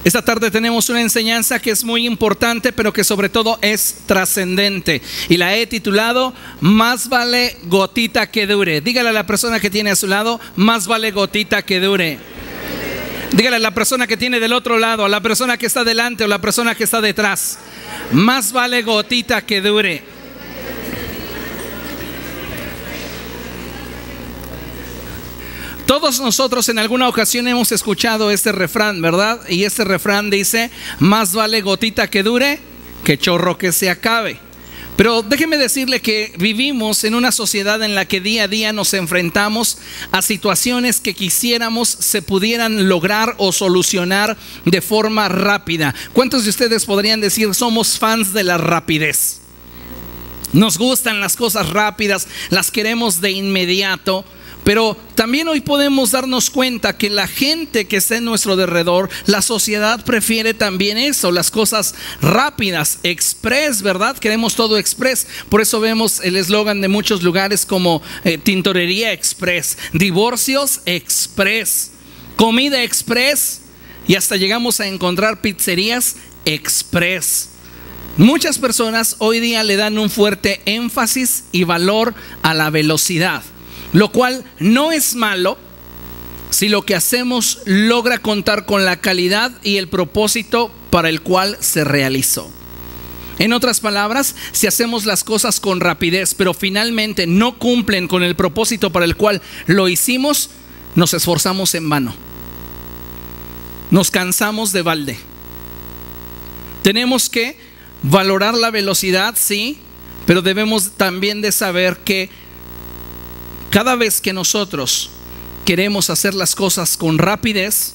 Esta tarde tenemos una enseñanza que es muy importante, pero que sobre todo es trascendente. Y la he titulado, Más vale gotita que dure. Dígale a la persona que tiene a su lado, más vale gotita que dure. Dígale a la persona que tiene del otro lado, a la persona que está delante o la persona que está detrás, más vale gotita que dure. Todos nosotros en alguna ocasión hemos escuchado este refrán, ¿verdad? Y este refrán dice, más vale gotita que dure que chorro que se acabe. Pero déjeme decirle que vivimos en una sociedad en la que día a día nos enfrentamos a situaciones que quisiéramos se pudieran lograr o solucionar de forma rápida. ¿Cuántos de ustedes podrían decir somos fans de la rapidez? Nos gustan las cosas rápidas, las queremos de inmediato. Pero también hoy podemos darnos cuenta que la gente que está en nuestro alrededor, la sociedad prefiere también eso, las cosas rápidas, express, ¿verdad? Queremos todo express. Por eso vemos el eslogan de muchos lugares como tintorería express, divorcios express, comida express y hasta llegamos a encontrar pizzerías express. Muchas personas hoy día le dan un fuerte énfasis y valor a la velocidad, lo cual no es malo si lo que hacemos logra contar con la calidad y el propósito para el cual se realizó. En otras palabras, si hacemos las cosas con rapidez, pero finalmente no cumplen con el propósito para el cual lo hicimos, nos esforzamos en vano. Nos cansamos de balde. Tenemos que valorar la velocidad, sí, pero debemos también de saber que cada vez que nosotros queremos hacer las cosas con rapidez,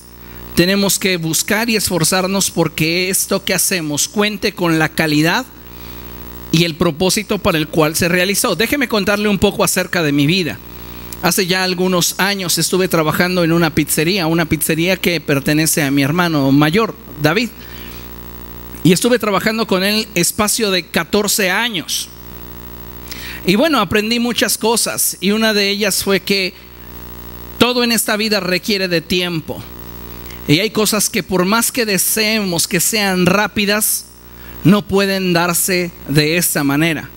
tenemos que buscar y esforzarnos porque esto que hacemos cuente con la calidad y el propósito para el cual se realizó. Déjeme contarle un poco acerca de mi vida. Hace ya algunos años estuve trabajando en una pizzería que pertenece a mi hermano mayor, David. Y estuve trabajando con él espacio de 14 años. Y bueno, aprendí muchas cosas y una de ellas fue que todo en esta vida requiere de tiempo. Y hay cosas que por más que deseemos que sean rápidas, no pueden darse de esta manera.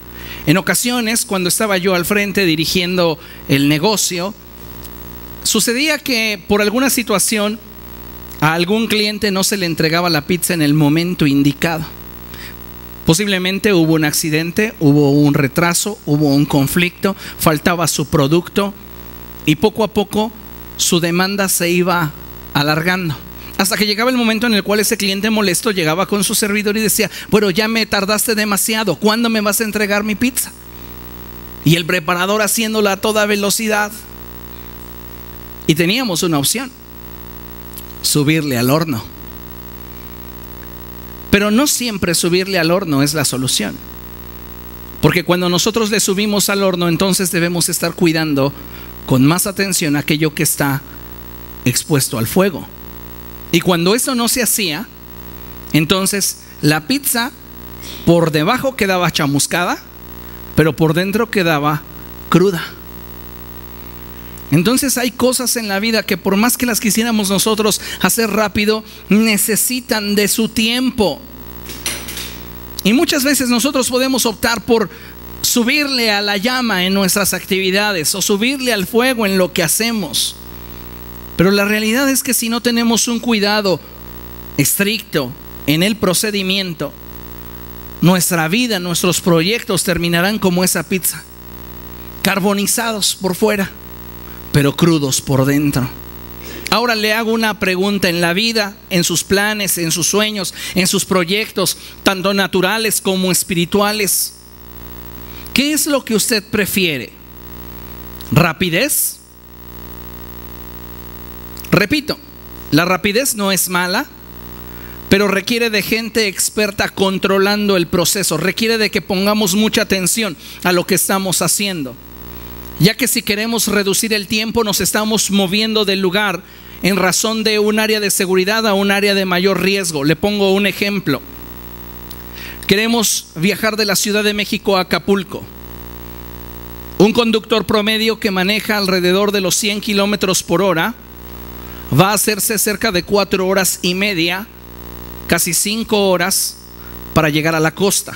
En ocasiones, cuando estaba yo al frente dirigiendo el negocio, sucedía que por alguna situación a algún cliente no se le entregaba la pizza en el momento indicado. Posiblemente hubo un accidente, hubo un retraso, hubo un conflicto, faltaba su producto y poco a poco su demanda se iba alargando. Hasta que llegaba el momento en el cual ese cliente molesto llegaba con su servidor y decía, bueno, ya me tardaste demasiado, ¿cuándo me vas a entregar mi pizza? Y el preparador haciéndola a toda velocidad. Y teníamos una opción, subirle al horno. Pero no siempre subirle al horno es la solución. Porque cuando nosotros le subimos al horno, entonces debemos estar cuidando con más atención aquello que está expuesto al fuego. Y cuando eso no se hacía, entonces la pizza por debajo quedaba chamuscada, pero por dentro quedaba cruda. Entonces hay cosas en la vida que por más que las quisiéramos nosotros hacer rápido, necesitan de su tiempo. Y muchas veces nosotros podemos optar por subirle a la llama en nuestras actividades o subirle al fuego en lo que hacemos. Pero la realidad es que si no tenemos un cuidado estricto en el procedimiento, nuestra vida, nuestros proyectos terminarán como esa pizza, carbonizados por fuera, pero crudos por dentro. Ahora le hago una pregunta: en la vida, en sus planes, en sus sueños, en sus proyectos, tanto naturales como espirituales, ¿qué es lo que usted prefiere? ¿Rapidez? Repito, la rapidez no es mala, pero requiere de gente experta controlando el proceso, requiere de que pongamos mucha atención a lo que estamos haciendo. Ya que si queremos reducir el tiempo, nos estamos moviendo del lugar en razón de un área de seguridad a un área de mayor riesgo. Le pongo un ejemplo. Queremos viajar de la Ciudad de México a Acapulco. Un conductor promedio que maneja alrededor de los 100 kilómetros por hora va a hacerse cerca de 4 horas y media casi 5 horas para llegar a la costa.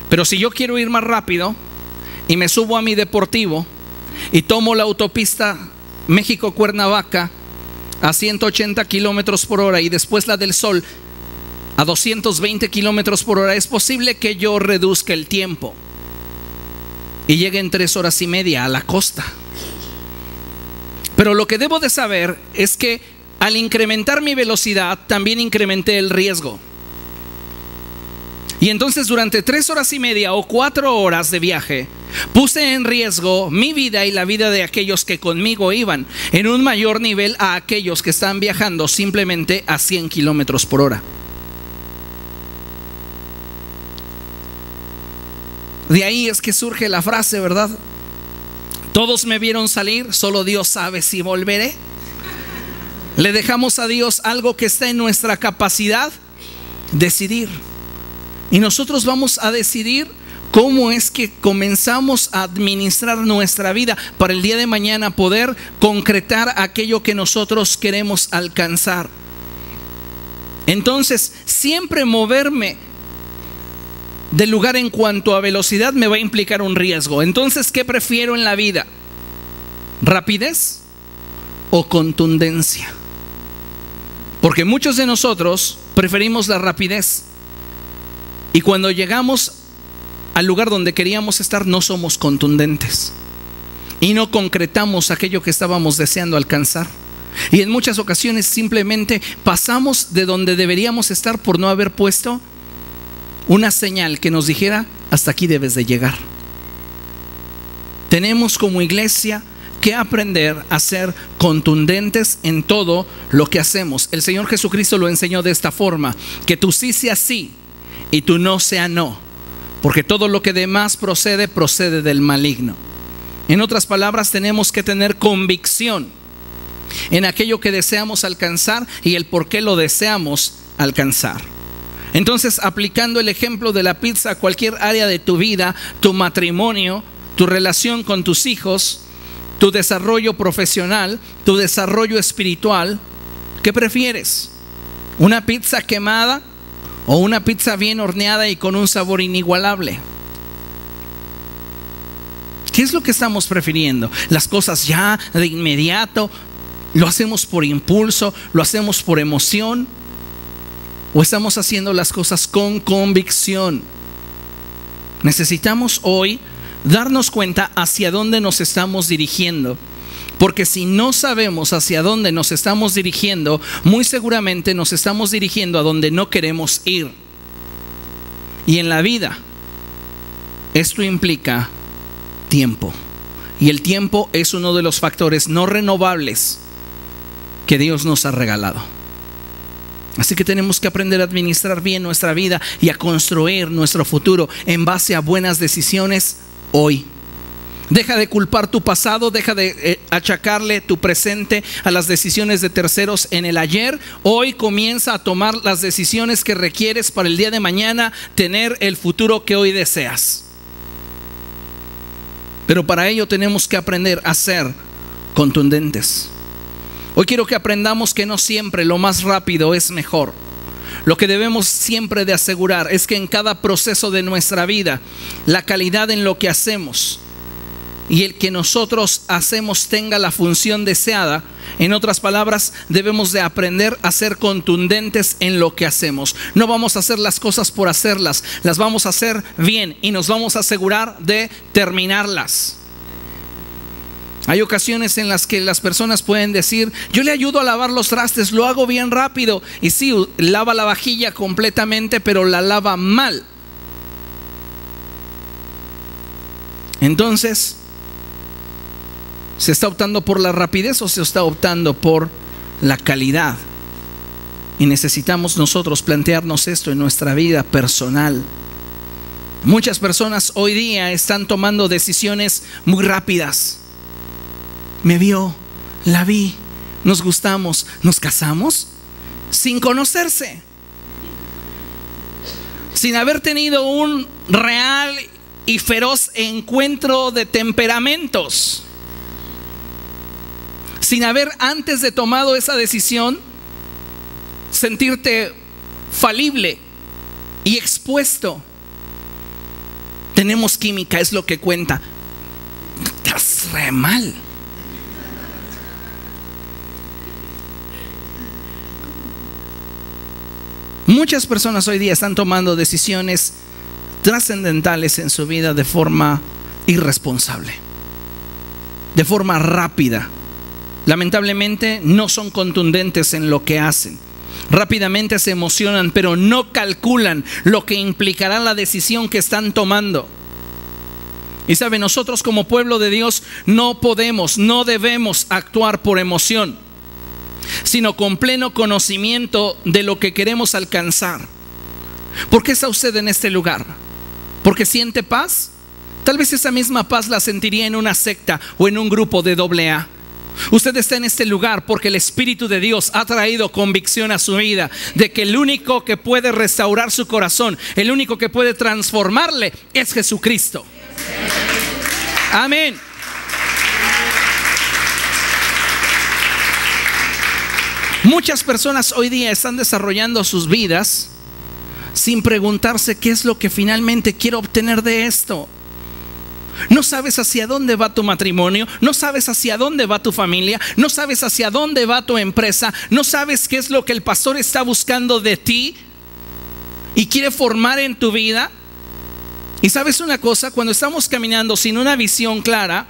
Pero si yo quiero ir más rápido y me subo a mi deportivo y tomo la autopista México-Cuernavaca a 180 kilómetros por hora y después la del Sol a 220 kilómetros por hora, es posible que yo reduzca el tiempo y llegue en 3 horas y media a la costa. Pero lo que debo de saber es que al incrementar mi velocidad también incrementé el riesgo. Y entonces durante 3 horas y media o 4 horas de viaje puse en riesgo mi vida y la vida de aquellos que conmigo iban en un mayor nivel a aquellos que están viajando simplemente a 100 kilómetros por hora. De ahí es que surge la frase, ¿verdad? Todos me vieron salir, solo Dios sabe si volveré. Le dejamos a Dios algo que está en nuestra capacidad: decidir. Y nosotros vamos a decidir cómo es que comenzamos a administrar nuestra vida para el día de mañana poder concretar aquello que nosotros queremos alcanzar. Entonces, siempre moverme del lugar en cuanto a velocidad me va a implicar un riesgo. Entonces, ¿qué prefiero en la vida? ¿Rapidez o contundencia? Porque muchos de nosotros preferimos la rapidez y cuando llegamos al lugar donde queríamos estar no somos contundentes y no concretamos aquello que estábamos deseando alcanzar. Y en muchas ocasiones simplemente pasamos de donde deberíamos estar por no haber puesto una señal que nos dijera: hasta aquí debes de llegar. Tenemos como iglesia que aprender a ser contundentes en todo lo que hacemos. El Señor Jesucristo lo enseñó de esta forma: que tu sí sea sí y tu no sea no, porque todo lo que de más procede del maligno. En otras palabras, tenemos que tener convicción en aquello que deseamos alcanzar y el por qué lo deseamos alcanzar. Entonces, aplicando el ejemplo de la pizza a cualquier área de tu vida, tu matrimonio, tu relación con tus hijos, tu desarrollo profesional, tu desarrollo espiritual, ¿qué prefieres? ¿Una pizza quemada o una pizza bien horneada y con un sabor inigualable? ¿Qué es lo que estamos prefiriendo? ¿Las cosas ya de inmediato? ¿Lo hacemos por impulso? ¿Lo hacemos por emoción? ¿O estamos haciendo las cosas con convicción? Necesitamos hoy darnos cuenta hacia dónde nos estamos dirigiendo, porque si no sabemos hacia dónde nos estamos dirigiendo, muy seguramente nos estamos dirigiendo a donde no queremos ir. Y en la vida esto implica tiempo, y el tiempo es uno de los factores no renovables que Dios nos ha regalado. Así que tenemos que aprender a administrar bien nuestra vida y a construir nuestro futuro en base a buenas decisiones hoy. Deja de culpar tu pasado, deja de achacarle tu presente a las decisiones de terceros en el ayer. Hoy comienza a tomar las decisiones que requieres para el día de mañana tener el futuro que hoy deseas. Pero para ello tenemos que aprender a ser contundentes. Hoy quiero que aprendamos que no siempre lo más rápido es mejor. Lo que debemos siempre de asegurar es que en cada proceso de nuestra vida, la calidad en lo que hacemos y el que nosotros hacemos tenga la función deseada. En otras palabras, debemos de aprender a ser contundentes en lo que hacemos. No vamos a hacer las cosas por hacerlas, las vamos a hacer bien y nos vamos a asegurar de terminarlas. Hay ocasiones en las que las personas pueden decir: yo le ayudo a lavar los trastes, lo hago bien rápido. Y sí, lava la vajilla completamente, pero la lava mal. Entonces, ¿se está optando por la rapidez o se está optando por la calidad? Y necesitamos nosotros plantearnos esto en nuestra vida personal. Muchas personas hoy día están tomando decisiones muy rápidas. Me vio, la vi, nos gustamos, nos casamos sin conocerse, sin haber tenido un real y feroz encuentro de temperamentos, sin haber antes de tomado esa decisión sentirte falible y expuesto. Tenemos química, es lo que cuenta. Estás re mal. Muchas personas hoy día están tomando decisiones trascendentales en su vida de forma irresponsable, de forma rápida. Lamentablemente no son contundentes en lo que hacen. Rápidamente se emocionan, pero no calculan lo que implicará la decisión que están tomando. Y sabe, nosotros como pueblo de Dios no podemos, no debemos actuar por emoción, sino con pleno conocimiento de lo que queremos alcanzar. ¿Por qué está usted en este lugar? ¿Porque siente paz? Tal vez esa misma paz la sentiría en una secta o en un grupo de AA. Usted está en este lugar porque el Espíritu de Dios ha traído convicción a su vida de que el único que puede restaurar su corazón, el único que puede transformarle, es Jesucristo. Amén. Muchas personas hoy día están desarrollando sus vidas sin preguntarse qué es lo que finalmente quiero obtener de esto. No sabes hacia dónde va tu matrimonio, no sabes hacia dónde va tu familia, no sabes hacia dónde va tu empresa, no sabes qué es lo que el pastor está buscando de ti y quiere formar en tu vida. Y sabes una cosa, cuando estamos caminando sin una visión clara,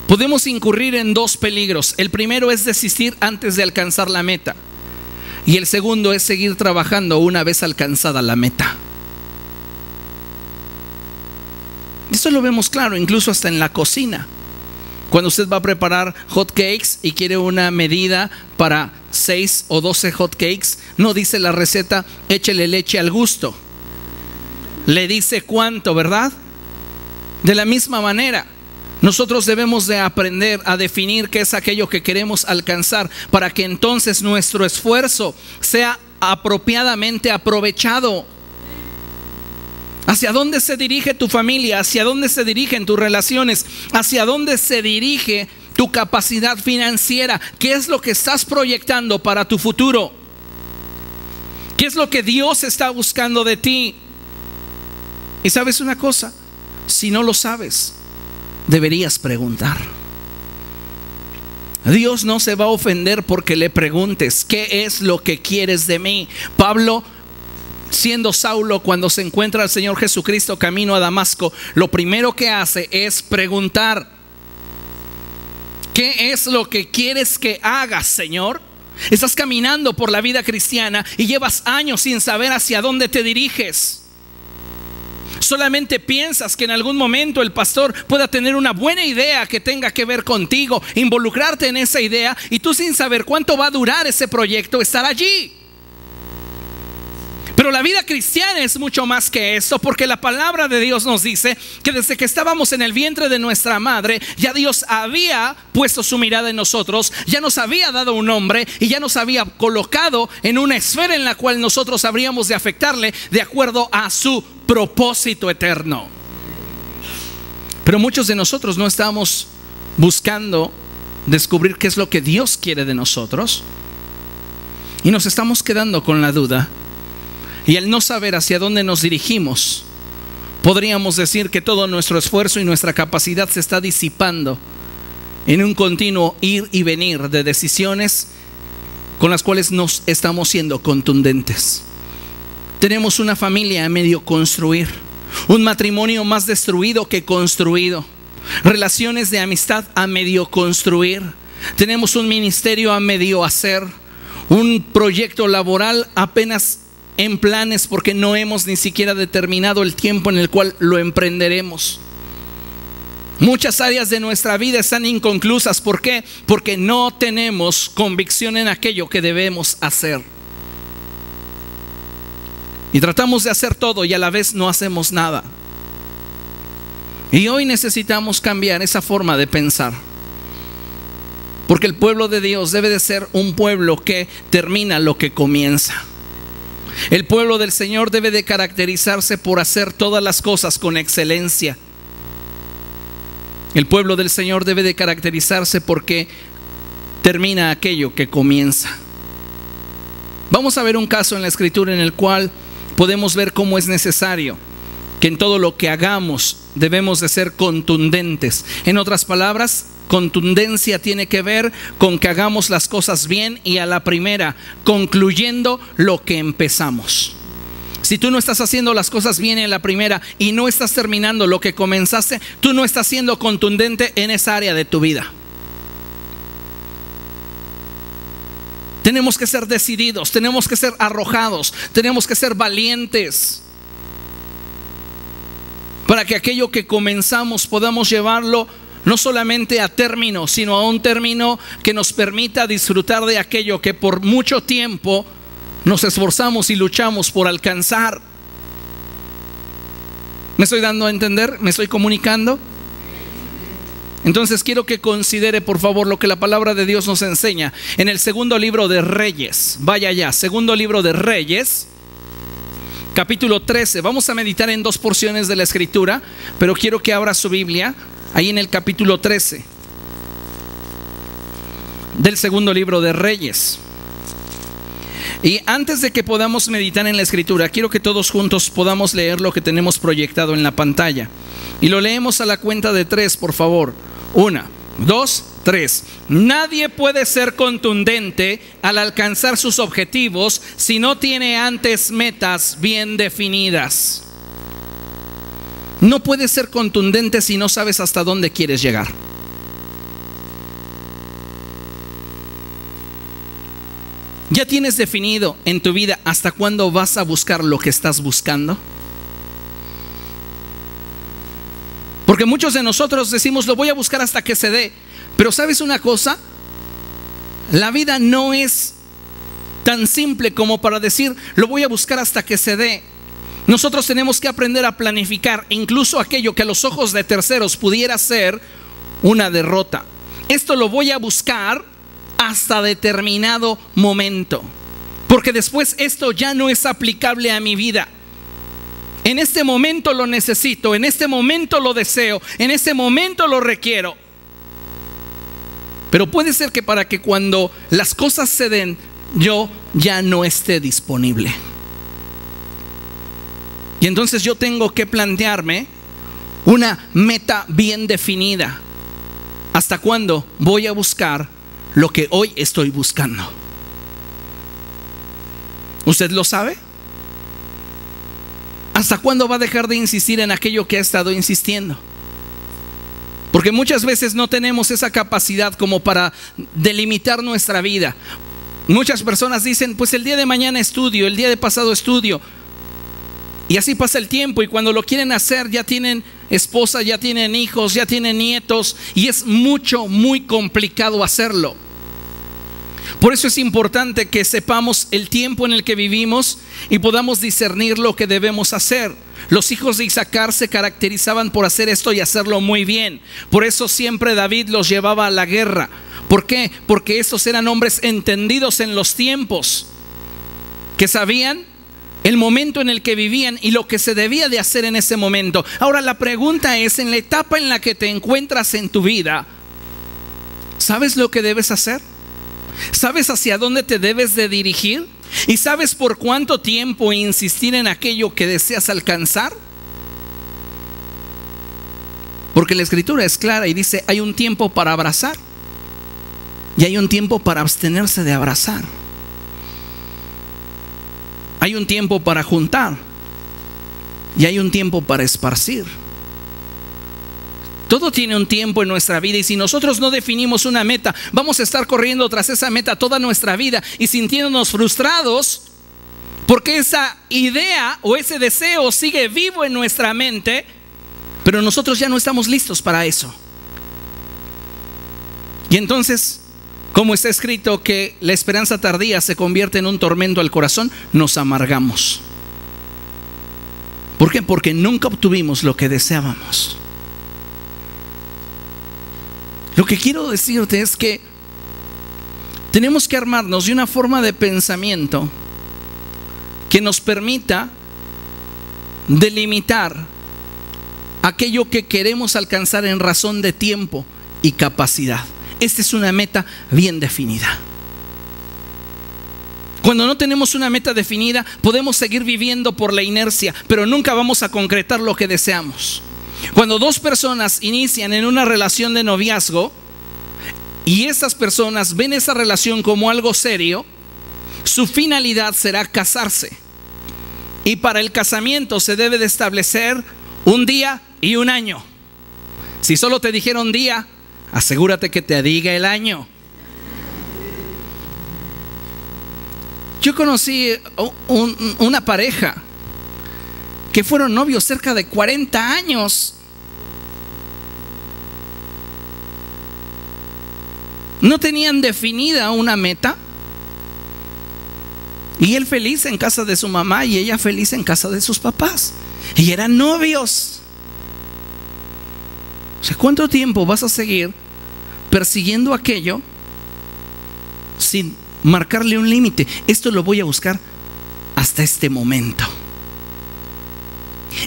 podemos incurrir en dos peligros. El primero es desistir antes de alcanzar la meta, y el segundo es seguir trabajando una vez alcanzada la meta. Eso lo vemos claro, incluso hasta en la cocina. Cuando usted va a preparar hot cakes y quiere una medida para 6 o 12 hot cakes, no dice la receta, échele leche al gusto. Le dice cuánto, ¿verdad? De la misma manera, nosotros debemos de aprender a definir qué es aquello que queremos alcanzar, para que entonces nuestro esfuerzo sea apropiadamente aprovechado. ¿Hacia dónde se dirige tu familia? ¿Hacia dónde se dirigen tus relaciones? ¿Hacia dónde se dirige tu capacidad financiera? ¿Qué es lo que estás proyectando para tu futuro? ¿Qué es lo que Dios está buscando de ti? Y sabes una cosa, si no lo sabes, deberías preguntar. Dios no se va a ofender porque le preguntes qué es lo que quieres de mí. Pablo, siendo Saulo, cuando se encuentra al Señor Jesucristo camino a Damasco, lo primero que hace es preguntar: ¿qué es lo que quieres que haga, Señor? Estás caminando por la vida cristiana y llevas años sin saber hacia dónde te diriges. Solamente piensas que en algún momento el pastor pueda tener una buena idea que tenga que ver contigo, involucrarte en esa idea, y tú, sin saber cuánto va a durar ese proyecto, estar allí. Pero la vida cristiana es mucho más que esto, porque la palabra de Dios nos dice que desde que estábamos en el vientre de nuestra madre, ya Dios había puesto su mirada en nosotros, ya nos había dado un nombre y ya nos había colocado en una esfera en la cual nosotros habríamos de afectarle de acuerdo a su propósito eterno. Pero muchos de nosotros no estamos buscando descubrir qué es lo que Dios quiere de nosotros, y nos estamos quedando con la duda. Y al no saber hacia dónde nos dirigimos, podríamos decir que todo nuestro esfuerzo y nuestra capacidad se está disipando en un continuo ir y venir de decisiones con las cuales no estamos siendo contundentes. Tenemos una familia a medio construir, un matrimonio más destruido que construido, relaciones de amistad a medio construir, tenemos un ministerio a medio hacer, un proyecto laboral apenas en planes, porque no hemos ni siquiera determinado el tiempo en el cual lo emprenderemos. Muchas áreas de nuestra vida están inconclusas. ¿Por qué? Porque no tenemos convicción en aquello que debemos hacer. Y tratamos de hacer todo y a la vez no hacemos nada. Y hoy necesitamos cambiar esa forma de pensar, porque el pueblo de Dios debe de ser un pueblo que termina lo que comienza. El pueblo del Señor debe de caracterizarse por hacer todas las cosas con excelencia. El pueblo del Señor debe de caracterizarse porque termina aquello que comienza. Vamos a ver un caso en la Escritura en el cual podemos ver cómo es necesario que en todo lo que hagamos debemos de ser contundentes. En otras palabras, contundencia tiene que ver con que hagamos las cosas bien y a la primera, concluyendo lo que empezamos. Si tú no estás haciendo las cosas bien en la primera y no estás terminando lo que comenzaste, tú no estás siendo contundente en esa área de tu vida. Tenemos que ser decididos, tenemos que ser arrojados, tenemos que ser valientes para que aquello que comenzamos podamos llevarlo no solamente a término, sino a un término que nos permita disfrutar de aquello que por mucho tiempo nos esforzamos y luchamos por alcanzar. ¿Me estoy dando a entender? ¿Me estoy comunicando? Entonces quiero que considere por favor lo que la palabra de Dios nos enseña en el segundo libro de Reyes. Vaya ya, segundo libro de Reyes, capítulo 13. Vamos a meditar en dos porciones de la Escritura, pero quiero que abra su Biblia ahí en el capítulo 13 del segundo libro de Reyes. Y antes de que podamos meditar en la Escritura, quiero que todos juntos podamos leer lo que tenemos proyectado en la pantalla. Y lo leemos a la cuenta de 3, por favor. 1, 2, 3. Nadie puede ser contundente al alcanzar sus objetivos si no tiene antes metas bien definidas. No puedes ser contundente si no sabes hasta dónde quieres llegar. ¿Ya tienes definido en tu vida hasta cuándo vas a buscar lo que estás buscando? Porque muchos de nosotros decimos, lo voy a buscar hasta que se dé. Pero ¿sabes una cosa? La vida no es tan simple como para decir, lo voy a buscar hasta que se dé. Nosotros tenemos que aprender a planificar incluso aquello que a los ojos de terceros pudiera ser una derrota. Esto lo voy a buscar hasta determinado momento, porque después esto ya no es aplicable a mi vida. En este momento lo necesito, en este momento lo deseo, en este momento lo requiero. Pero puede ser que para que cuando las cosas se den, yo ya no esté disponible. Y entonces yo tengo que plantearme una meta bien definida. ¿Hasta cuándo voy a buscar lo que hoy estoy buscando? ¿Usted lo sabe? ¿Hasta cuándo va a dejar de insistir en aquello que ha estado insistiendo? Porque muchas veces no tenemos esa capacidad como para delimitar nuestra vida. Muchas personas dicen, pues el día de mañana estudio, el día de pasado estudio. Y así pasa el tiempo y cuando lo quieren hacer ya tienen esposa, ya tienen hijos, ya tienen nietos y es muy complicado hacerlo. Por eso es importante que sepamos el tiempo en el que vivimos y podamos discernir lo que debemos hacer. Los hijos de Isaacar se caracterizaban por hacer esto y hacerlo muy bien. Por eso siempre David los llevaba a la guerra. ¿Por qué? Porque estos eran hombres entendidos en los tiempos, que sabían el momento en el que vivían y lo que se debía de hacer en ese momento. Ahora la pregunta es, en la etapa en la que te encuentras en tu vida, ¿sabes lo que debes hacer? ¿Sabes hacia dónde te debes de dirigir? ¿Y sabes por cuánto tiempo insistir en aquello que deseas alcanzar? Porque la Escritura es clara y dice, hay un tiempo para abrazar y hay un tiempo para abstenerse de abrazar. Hay un tiempo para juntar y hay un tiempo para esparcir. Todo tiene un tiempo en nuestra vida y si nosotros no definimos una meta, vamos a estar corriendo tras esa meta toda nuestra vida y sintiéndonos frustrados porque esa idea o ese deseo sigue vivo en nuestra mente, pero nosotros ya no estamos listos para eso. Y entonces, como está escrito que la esperanza tardía se convierte en un tormento al corazón, nos amargamos. ¿Por qué? Porque nunca obtuvimos lo que deseábamos. Lo que quiero decirte es que tenemos que armarnos de una forma de pensamiento que nos permita delimitar aquello que queremos alcanzar en razón de tiempo y capacidad. Esta es una meta bien definida. Cuando no tenemos una meta definida, podemos seguir viviendo por la inercia, pero nunca vamos a concretar lo que deseamos. Cuando dos personas inician en una relación de noviazgo y esas personas ven esa relación como algo serio, su finalidad será casarse. Y para el casamiento se debe de establecer un día y un año. Si solo te dijeron día, asegúrate que te diga el año. Yo conocí una pareja que fueron novios cerca de 40 años. No tenían definida una meta. Y él feliz en casa de su mamá y ella feliz en casa de sus papás. Y eran novios. O sea, ¿cuánto tiempo vas a seguir persiguiendo aquello sin marcarle un límite? Esto lo voy a buscar hasta este momento.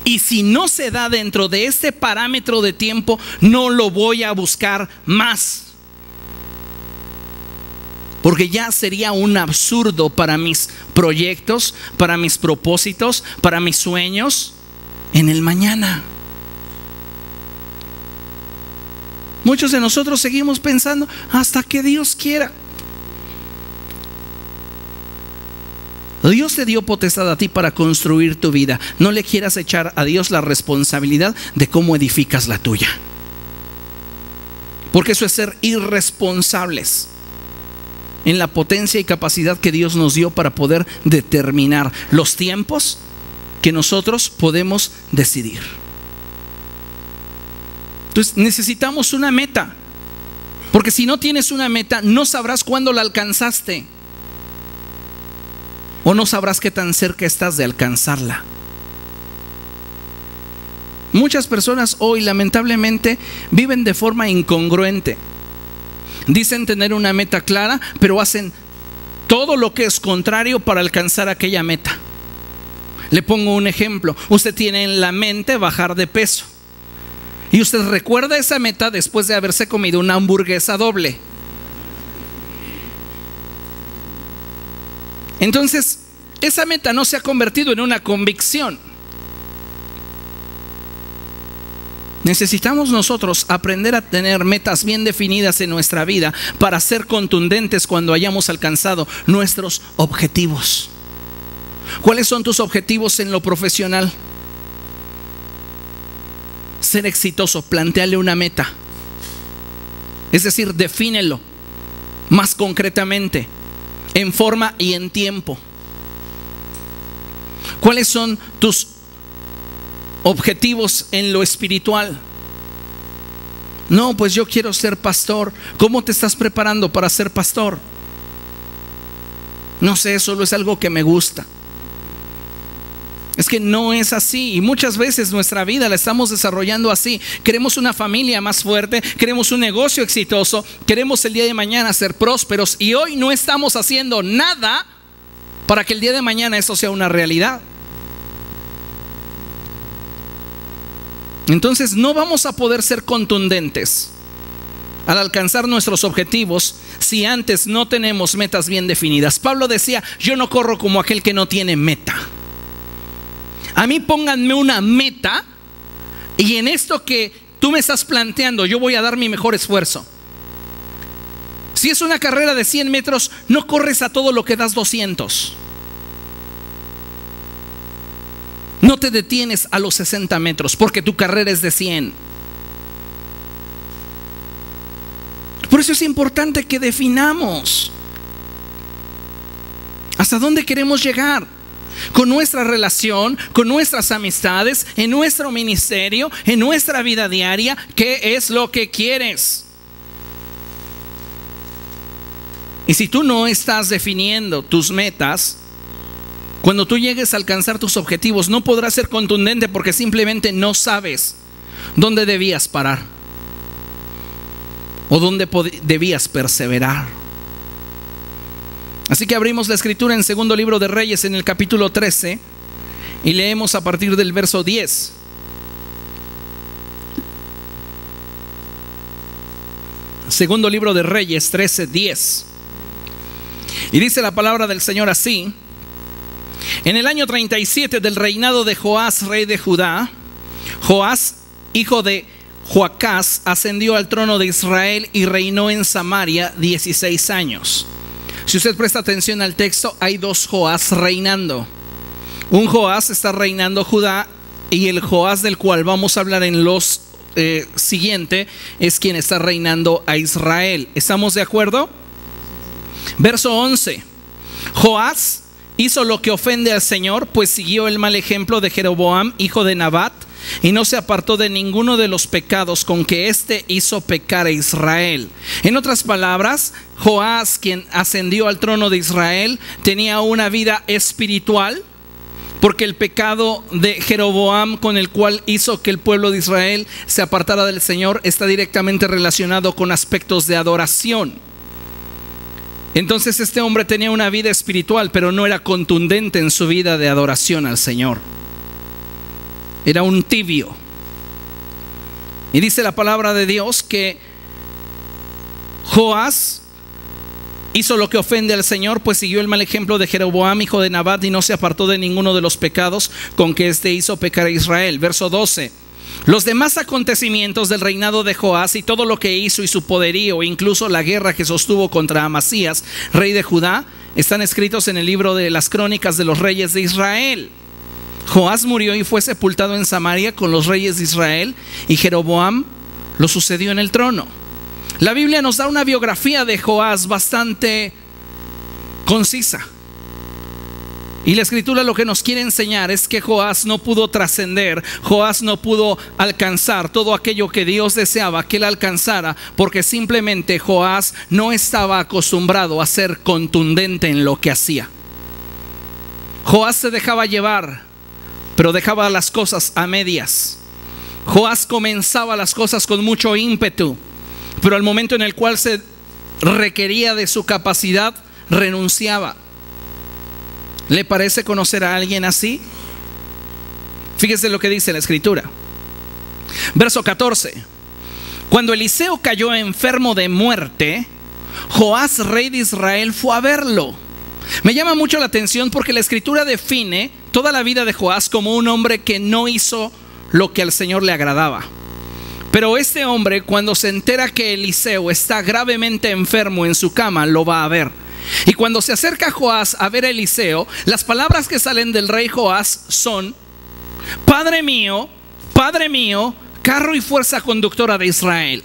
Y si no se da dentro de este parámetro de tiempo, no lo voy a buscar más. Porque ya sería un absurdo para mis proyectos, para mis propósitos, para mis sueños en el mañana. Muchos de nosotros seguimos pensando hasta que Dios quiera. Dios te dio potestad a ti para construir tu vida. No le quieras echar a Dios la responsabilidad de cómo edificas la tuya, porque eso es ser irresponsables en la potencia y capacidad que Dios nos dio para poder determinar los tiempos que nosotros podemos decidir. Entonces necesitamos una meta, porque si no tienes una meta, no sabrás cuándo la alcanzaste, o no sabrás qué tan cerca estás de alcanzarla. Muchas personas hoy lamentablemente viven de forma incongruente. Dicen tener una meta clara, pero hacen todo lo que es contrario para alcanzar aquella meta. Le pongo un ejemplo. Usted tiene en la mente bajar de peso, y usted recuerda esa meta después de haberse comido una hamburguesa doble. Entonces, esa meta no se ha convertido en una convicción. Necesitamos nosotros aprender a tener metas bien definidas en nuestra vida para ser contundentes cuando hayamos alcanzado nuestros objetivos. ¿Cuáles son tus objetivos en lo profesional? Ser exitoso, plantéale una meta. Es decir, defínelo más concretamente, en forma y en tiempo. ¿Cuáles son tus objetivos en lo espiritual? No, pues yo quiero ser pastor. ¿Cómo te estás preparando para ser pastor? No sé, solo es algo que me gusta. Es que no es así, y muchas veces nuestra vida la estamos desarrollando así. Queremos una familia más fuerte, queremos un negocio exitoso, queremos el día de mañana ser prósperos, y hoy no estamos haciendo nada para que el día de mañana eso sea una realidad. Entonces no vamos a poder ser contundentes al alcanzar nuestros objetivos si antes no tenemos metas bien definidas. Pablo decía: yo no corro como aquel que no tiene meta. A mí pónganme una meta, y en esto que tú me estás planteando yo voy a dar mi mejor esfuerzo. Si es una carrera de 100 metros, no corres a todo lo que das 200. No te detienes a los 60 metros porque tu carrera es de 100. Por eso es importante que definamos hasta dónde queremos llegar con nuestra relación, con nuestras amistades, en nuestro ministerio, en nuestra vida diaria. ¿Qué es lo que quieres? Y si tú no estás definiendo tus metas, cuando tú llegues a alcanzar tus objetivos, no podrás ser contundente porque simplemente no sabes dónde debías parar o dónde debías perseverar. Así que abrimos la escritura en segundo libro de Reyes, en el capítulo 13, y leemos a partir del verso 10. Segundo libro de Reyes 13:10. Y dice la palabra del Señor así: en el año 37 del reinado de Joás, rey de Judá, Joás, hijo de Joacás, ascendió al trono de Israel y reinó en Samaria 16 años. Si usted presta atención al texto, hay dos Joás reinando. Un Joás está reinando Judá, y el Joás del cual vamos a hablar en los siguiente es quien está reinando a Israel. ¿Estamos de acuerdo? Verso 11. Joás hizo lo que ofende al Señor, pues siguió el mal ejemplo de Jeroboam, hijo de Nabat, y no se apartó de ninguno de los pecados con que éste hizo pecar a Israel. En otras palabras, Joás, quien ascendió al trono de Israel, tenía una vida espiritual, porque el pecado de Jeroboam, con el cual hizo que el pueblo de Israel se apartara del Señor, está directamente relacionado con aspectos de adoración. Entonces este hombre tenía una vida espiritual, pero no era contundente en su vida de adoración al Señor. Era un tibio. Y dice la palabra de Dios que Joás hizo lo que ofende al Señor, pues siguió el mal ejemplo de Jeroboam, hijo de Nabat, y no se apartó de ninguno de los pecados con que éste hizo pecar a Israel. Verso 12. Los demás acontecimientos del reinado de Joás y todo lo que hizo y su poderío, incluso la guerra que sostuvo contra Amasías, rey de Judá, están escritos en el libro de las crónicas de los reyes de Israel. Joás murió y fue sepultado en Samaria con los reyes de Israel, y Jeroboam lo sucedió en el trono. La Biblia nos da una biografía de Joás bastante concisa. Y la Escritura lo que nos quiere enseñar es que Joás no pudo trascender, Joás no pudo alcanzar todo aquello que Dios deseaba que él alcanzara, porque simplemente Joás no estaba acostumbrado a ser contundente en lo que hacía. Joás se dejaba llevar, pero dejaba las cosas a medias. Joás comenzaba las cosas con mucho ímpetu, pero al momento en el cual se requería de su capacidad, renunciaba. ¿Le parece conocer a alguien así? Fíjese lo que dice la Escritura. Verso 14. Cuando Eliseo cayó enfermo de muerte, Joás, rey de Israel, fue a verlo. Me llama mucho la atención porque la Escritura define toda la vida de Joás como un hombre que no hizo lo que al Señor le agradaba. Pero este hombre, cuando se entera que Eliseo está gravemente enfermo en su cama, lo va a ver. Y cuando se acerca Joás a ver a Eliseo, las palabras que salen del rey Joás son: Padre mío, carro y fuerza conductora de Israel.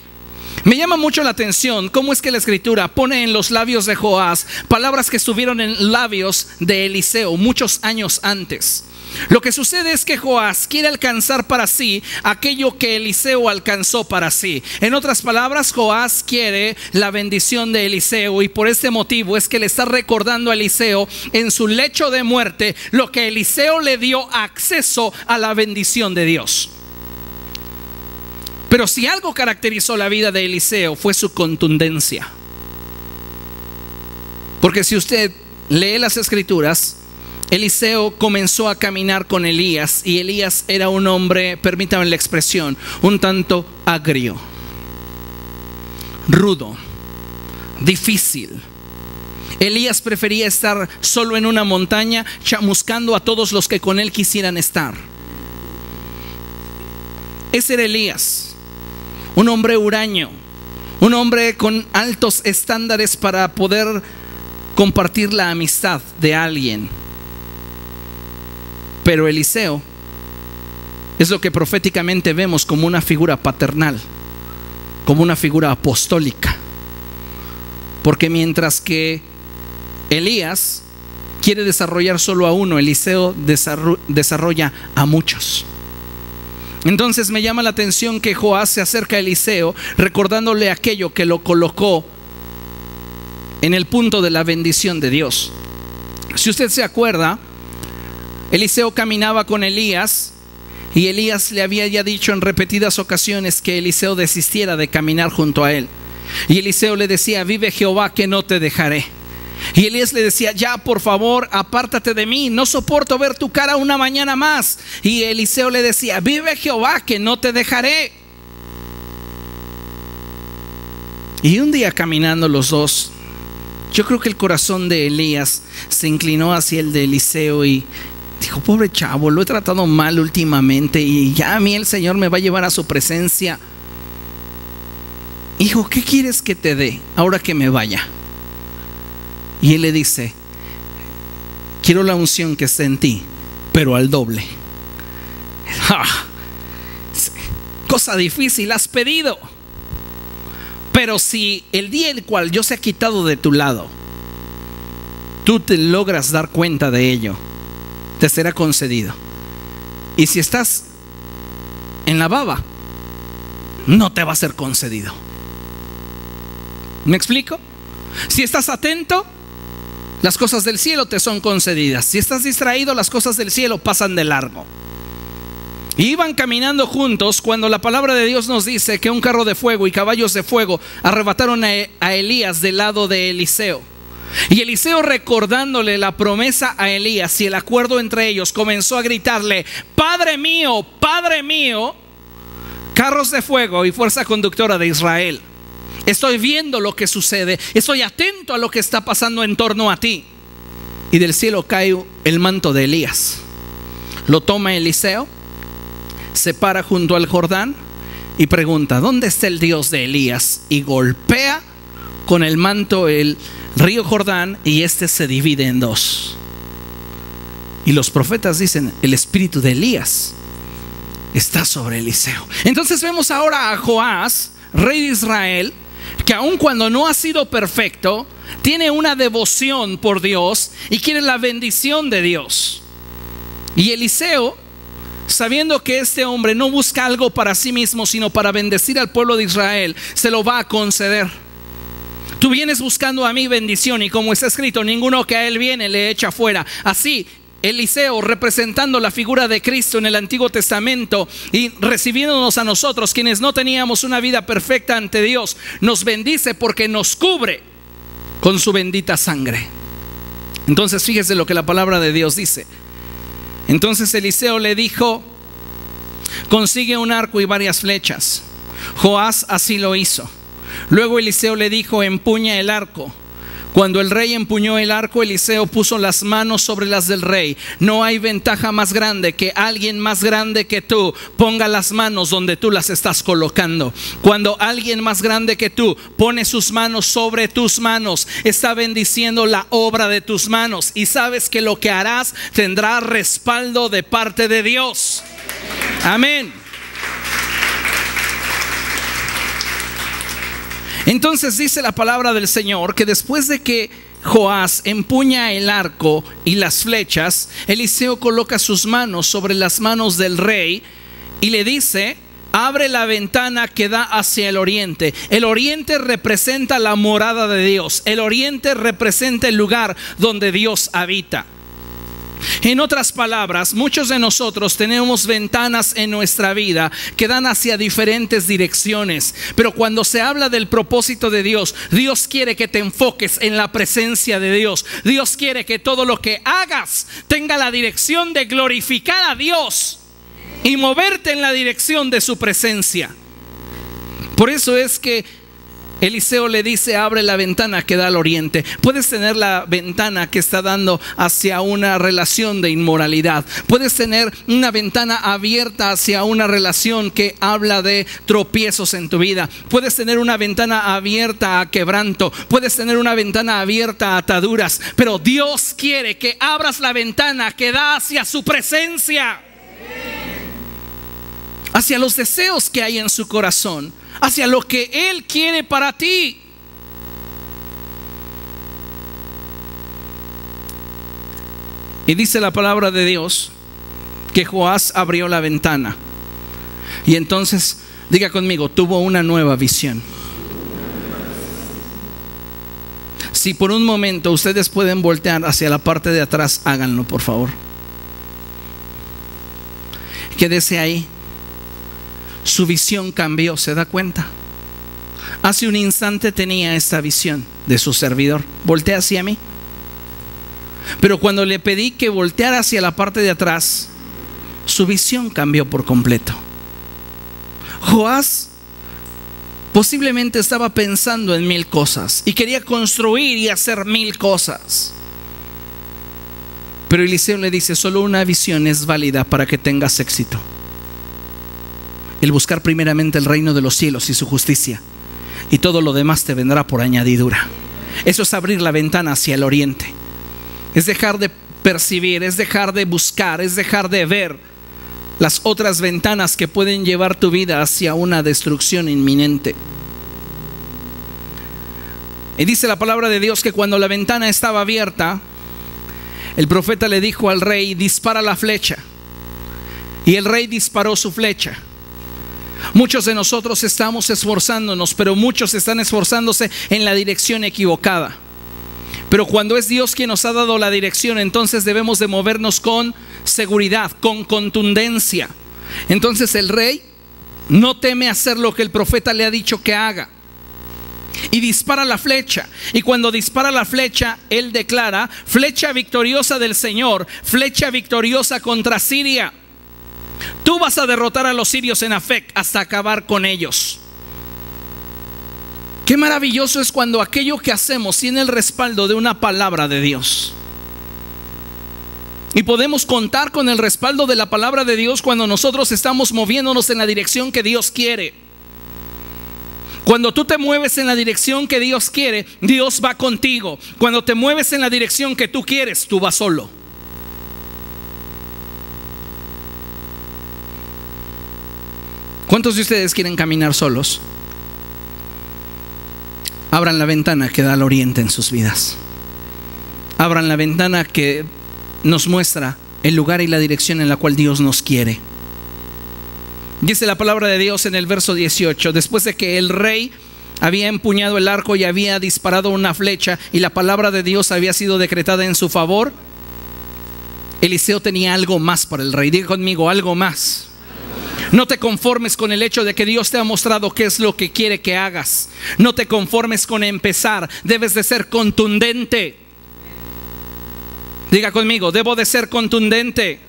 Me llama mucho la atención cómo es que la Escritura pone en los labios de Joás palabras que estuvieron en labios de Eliseo muchos años antes. Lo que sucede es que Joás quiere alcanzar para sí aquello que Eliseo alcanzó para sí. En otras palabras, Joás quiere la bendición de Eliseo, y por este motivo es que le está recordando a Eliseo en su lecho de muerte lo que Eliseo le dio acceso a la bendición de Dios. Pero si algo caracterizó la vida de Eliseo fue su contundencia. Porque si usted lee las Escrituras, Eliseo comenzó a caminar con Elías, y Elías era un hombre, permítanme la expresión, un tanto agrio, rudo, difícil. Elías prefería estar solo en una montaña, chamuscando a todos los que con él quisieran estar. Ese era Elías, un hombre huraño, un hombre con altos estándares para poder compartir la amistad de alguien. Pero Eliseo es lo que proféticamente vemos como una figura paternal, como una figura apostólica. Porque mientras que Elías quiere desarrollar solo a uno, Eliseo desarrolla a muchos. Entonces me llama la atención que Joás se acerca a Eliseo recordándole aquello que lo colocó en el punto de la bendición de Dios. Si usted se acuerda, Eliseo caminaba con Elías, y Elías le había ya dicho en repetidas ocasiones que Eliseo desistiera de caminar junto a él. Y Eliseo le decía: vive Jehová que no te dejaré. Y Elías le decía: ya, por favor, apártate de mí, no soporto ver tu cara una mañana más. Y Eliseo le decía: vive Jehová que no te dejaré. Y un día caminando los dos, Yo creo que el corazón de Elías se inclinó hacia el de Eliseo y dijo: pobre chavo, lo he tratado mal últimamente y ya a mí el Señor me va a llevar a su presencia. Hijo, ¿qué quieres que te dé ahora que me vaya? Y él le dice: quiero la unción que está en ti, pero al doble. Cosa difícil has pedido, pero si el día el cual yo sea quitado de tu lado, tú te logras dar cuenta de ello, te será concedido. Y si estás en la baba, no te va a ser concedido. ¿Me explico? Si estás atento, las cosas del cielo te son concedidas. Si estás distraído, las cosas del cielo pasan de largo. Y iban caminando juntos cuando la palabra de Dios nos dice que un carro de fuego y caballos de fuego arrebataron a Elías del lado de Eliseo. Y Eliseo, recordándole la promesa a Elías y el acuerdo entre ellos, comenzó a gritarle: Padre mío, carros de fuego y fuerza conductora de Israel, estoy viendo lo que sucede, estoy atento a lo que está pasando en torno a ti. Y del cielo cae el manto de Elías. Lo toma Eliseo, se para junto al Jordán y pregunta: ¿dónde está el Dios de Elías? Y golpea con el manto el río Jordán y este se divide en dos. Y los profetas dicen: el espíritu de Elías está sobre Eliseo. Entonces vemos ahora a Joás, rey de Israel, que aun cuando no ha sido perfecto, tiene una devoción por Dios y quiere la bendición de Dios. Y Eliseo, sabiendo que este hombre no busca algo para sí mismo, sino para bendecir al pueblo de Israel, se lo va a conceder. Tú vienes buscando a mi bendición, y como está escrito, ninguno que a él viene le echa fuera. Así Eliseo, representando la figura de Cristo en el Antiguo Testamento y recibiéndonos a nosotros, quienes no teníamos una vida perfecta ante Dios, nos bendice porque nos cubre con su bendita sangre. Entonces fíjese lo que la palabra de Dios dice. Entonces Eliseo le dijo: consigue un arco y varias flechas. Joás así lo hizo. Luego Eliseo le dijo: empuña el arco. Cuando el rey empuñó el arco, Eliseo puso las manos sobre las del rey. No hay ventaja más grande que alguien más grande que tú ponga las manos donde tú las estás colocando. Cuando alguien más grande que tú pone sus manos sobre tus manos, está bendiciendo la obra de tus manos, y sabes que lo que harás tendrá respaldo de parte de Dios. Amén. Entonces dice la palabra del Señor que después de que Joás empuña el arco y las flechas, Eliseo coloca sus manos sobre las manos del rey y le dice: abre la ventana que da hacia el oriente. El oriente representa la morada de Dios. El oriente representa el lugar donde Dios habita. En otras palabras, muchos de nosotros tenemos ventanas en nuestra vida que dan hacia diferentes direcciones, pero cuando se habla del propósito de Dios, Dios quiere que te enfoques en la presencia de Dios. Dios quiere que todo lo que hagas tenga la dirección de glorificar a Dios y moverte en la dirección de su presencia. Por eso es que Eliseo le dice: abre la ventana que da al oriente. Puedes tener la ventana que está dando hacia una relación de inmoralidad. Puedes tener una ventana abierta hacia una relación que habla de tropiezos en tu vida. Puedes tener una ventana abierta a quebranto. Puedes tener una ventana abierta a ataduras. Pero Dios quiere que abras la ventana que da hacia su presencia, hacia los deseos que hay en su corazón, hacia lo que Él quiere para ti. Y dice la palabra de Dios que Joás abrió la ventana y entonces, diga conmigo, tuvo una nueva visión. Si por un momento ustedes pueden voltear hacia la parte de atrás, háganlo, por favor. Quédese ahí. Su visión cambió, ¿se da cuenta? Hace un instante tenía esta visión de su servidor: voltea hacia mí. Pero cuando le pedí que volteara hacia la parte de atrás, su visión cambió por completo. Joás posiblemente estaba pensando en 1000 cosas y quería construir y hacer 1000 cosas. Pero Eliseo le dice: solo una visión es válida para que tengas éxito: el buscar primeramente el reino de los cielos y su justicia, y todo lo demás te vendrá por añadidura. Eso es abrir la ventana hacia el oriente. Es dejar de percibir, es dejar de buscar, es dejar de ver las otras ventanas que pueden llevar tu vida hacia una destrucción inminente. Y dice la palabra de Dios que cuando la ventana estaba abierta, el profeta le dijo al rey: dispara la flecha. Y el rey disparó su flecha. Muchos de nosotros estamos esforzándonos, pero muchos están esforzándose en la dirección equivocada. Pero cuando es Dios quien nos ha dado la dirección, entonces debemos de movernos con seguridad, con contundencia. Entonces el rey no teme hacer lo que el profeta le ha dicho que haga, y dispara la flecha. Y cuando dispara la flecha, él declara: flecha victoriosa del Señor, flecha victoriosa contra Siria. Tú vas a derrotar a los sirios en Afec hasta acabar con ellos. Qué maravilloso es cuando aquello que hacemos tiene el respaldo de una palabra de Dios. Y podemos contar con el respaldo de la palabra de Dios cuando nosotros estamos moviéndonos en la dirección que Dios quiere. Cuando tú te mueves en la dirección que Dios quiere, Dios va contigo. Cuando te mueves en la dirección que tú quieres, tú vas solo. ¿Cuántos de ustedes quieren caminar solos? Abran la ventana que da al oriente en sus vidas. Abran la ventana que nos muestra el lugar y la dirección en la cual Dios nos quiere. Dice la palabra de Dios en el verso 18: después de que el rey había empuñado el arco y había disparado una flecha y la palabra de Dios había sido decretada en su favor, Eliseo tenía algo más para el rey. Diga conmigo: algo más. No te conformes con el hecho de que Dios te ha mostrado qué es lo que quiere que hagas. No te conformes con empezar. Debes de ser contundente. Diga conmigo: debo de ser contundente.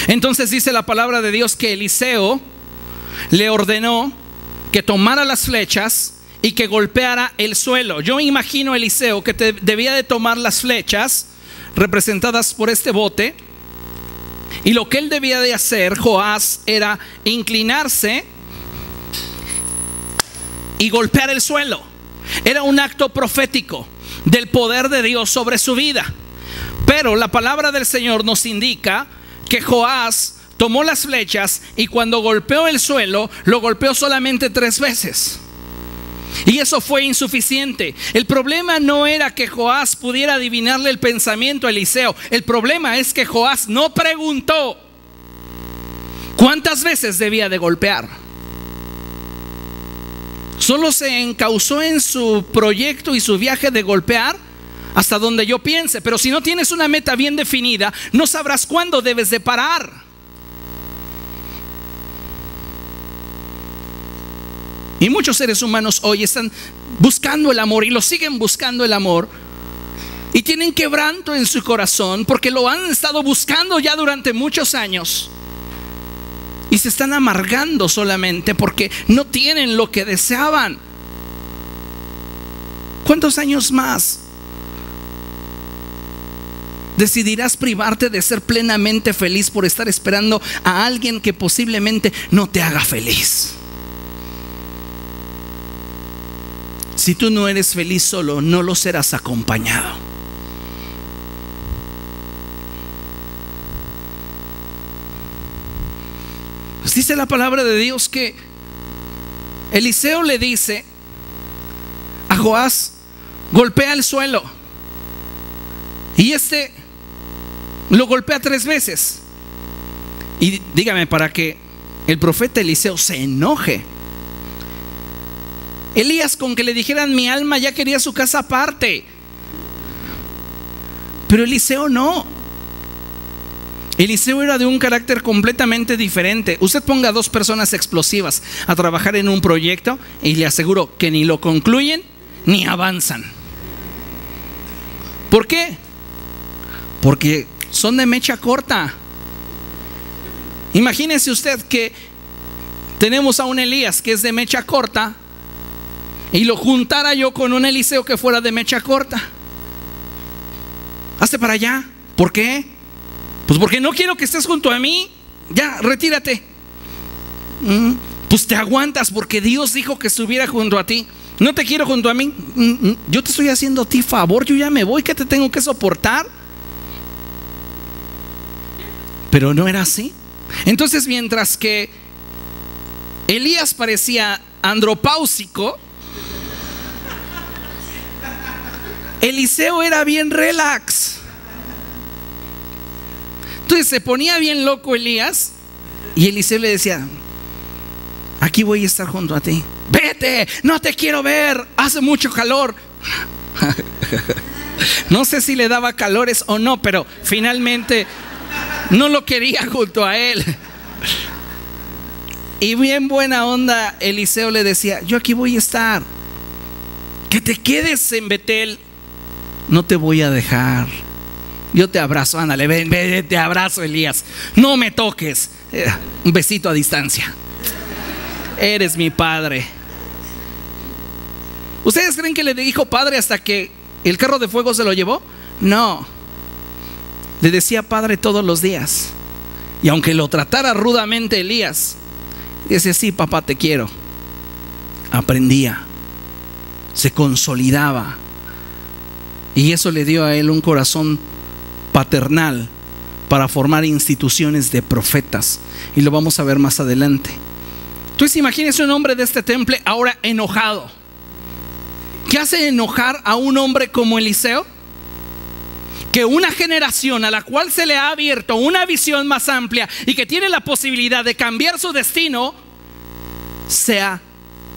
Entonces dice la palabra de Dios que Eliseo le ordenó que tomara las flechas y que golpeara el suelo. Yo me imagino a Eliseo que debía de tomar las flechas representadas por este bote, y lo que él debía de hacer, Joás, era inclinarse y golpear el suelo. Era un acto profético del poder de Dios sobre su vida. Pero la palabra del Señor nos indica que Joás tomó las flechas y cuando golpeó el suelo, lo golpeó solamente 3 veces. Y eso fue insuficiente. El problema no era que Joás pudiera adivinarle el pensamiento a Eliseo. El problema es que Joás no preguntó cuántas veces debía de golpear. Solo se encauzó en su proyecto y su viaje de golpear hasta donde yo piense. Pero si no tienes una meta bien definida, no sabrás cuándo debes de parar. Y muchos seres humanos hoy están buscando el amor y lo siguen buscando el amor, y tienen quebranto en su corazón porque lo han estado buscando ya durante muchos años y se están amargando solamente porque no tienen lo que deseaban. ¿Cuántos años más decidirás privarte de ser plenamente feliz por estar esperando a alguien que posiblemente no te haga feliz? Si tú no eres feliz solo, no lo serás acompañado. Pues dice la palabra de Dios que Eliseo le dice a Joás: golpea el suelo. Y este lo golpea 3 veces. Y dígame, para que el profeta Eliseo se enoje. Elías, con que le dijeran mi alma, ya quería su casa aparte. Pero Eliseo no. Eliseo era de un carácter completamente diferente. Usted ponga a 2 personas explosivas a trabajar en un proyecto y le aseguro que ni lo concluyen ni avanzan. ¿Por qué? Porque son de mecha corta. Imagínese usted que tenemos a un Elías que es de mecha corta y lo juntara yo con un Eliseo que fuera de mecha corta. Hazte para allá. ¿Por qué? Pues porque no quiero que estés junto a mí. Ya, retírate. Pues te aguantas porque Dios dijo que estuviera junto a ti. No te quiero junto a mí. Yo te estoy haciendo a ti favor. Yo ya me voy. ¿Qué te tengo que soportar? Pero no era así. Entonces, mientras que Elías parecía andropáusico, Eliseo era bien relax. Entonces se ponía bien loco Elías y Eliseo le decía: aquí voy a estar junto a ti. Vete, no te quiero ver, hace mucho calor. No sé si le daba calores o no, pero finalmente no lo quería junto a él. Y bien buena onda Eliseo le decía: yo aquí voy a estar. Que te quedes en Betel, no te voy a dejar. Yo te abrazo, ándale, ven, te abrazo, Elías. No me toques. Un besito a distancia. Eres mi padre. ¿Ustedes creen que le dijo padre hasta que el carro de fuego se lo llevó? No. Le decía padre todos los días. Y aunque lo tratara rudamente Elías, decía: sí, papá, te quiero. Aprendía. Se consolidaba. Y eso le dio a él un corazón paternal para formar instituciones de profetas. Y lo vamos a ver más adelante. Entonces imagínense un hombre de este temple ahora enojado. ¿Qué hace enojar a un hombre como Eliseo? Que una generación a la cual se le ha abierto una visión más amplia y que tiene la posibilidad de cambiar su destino, sea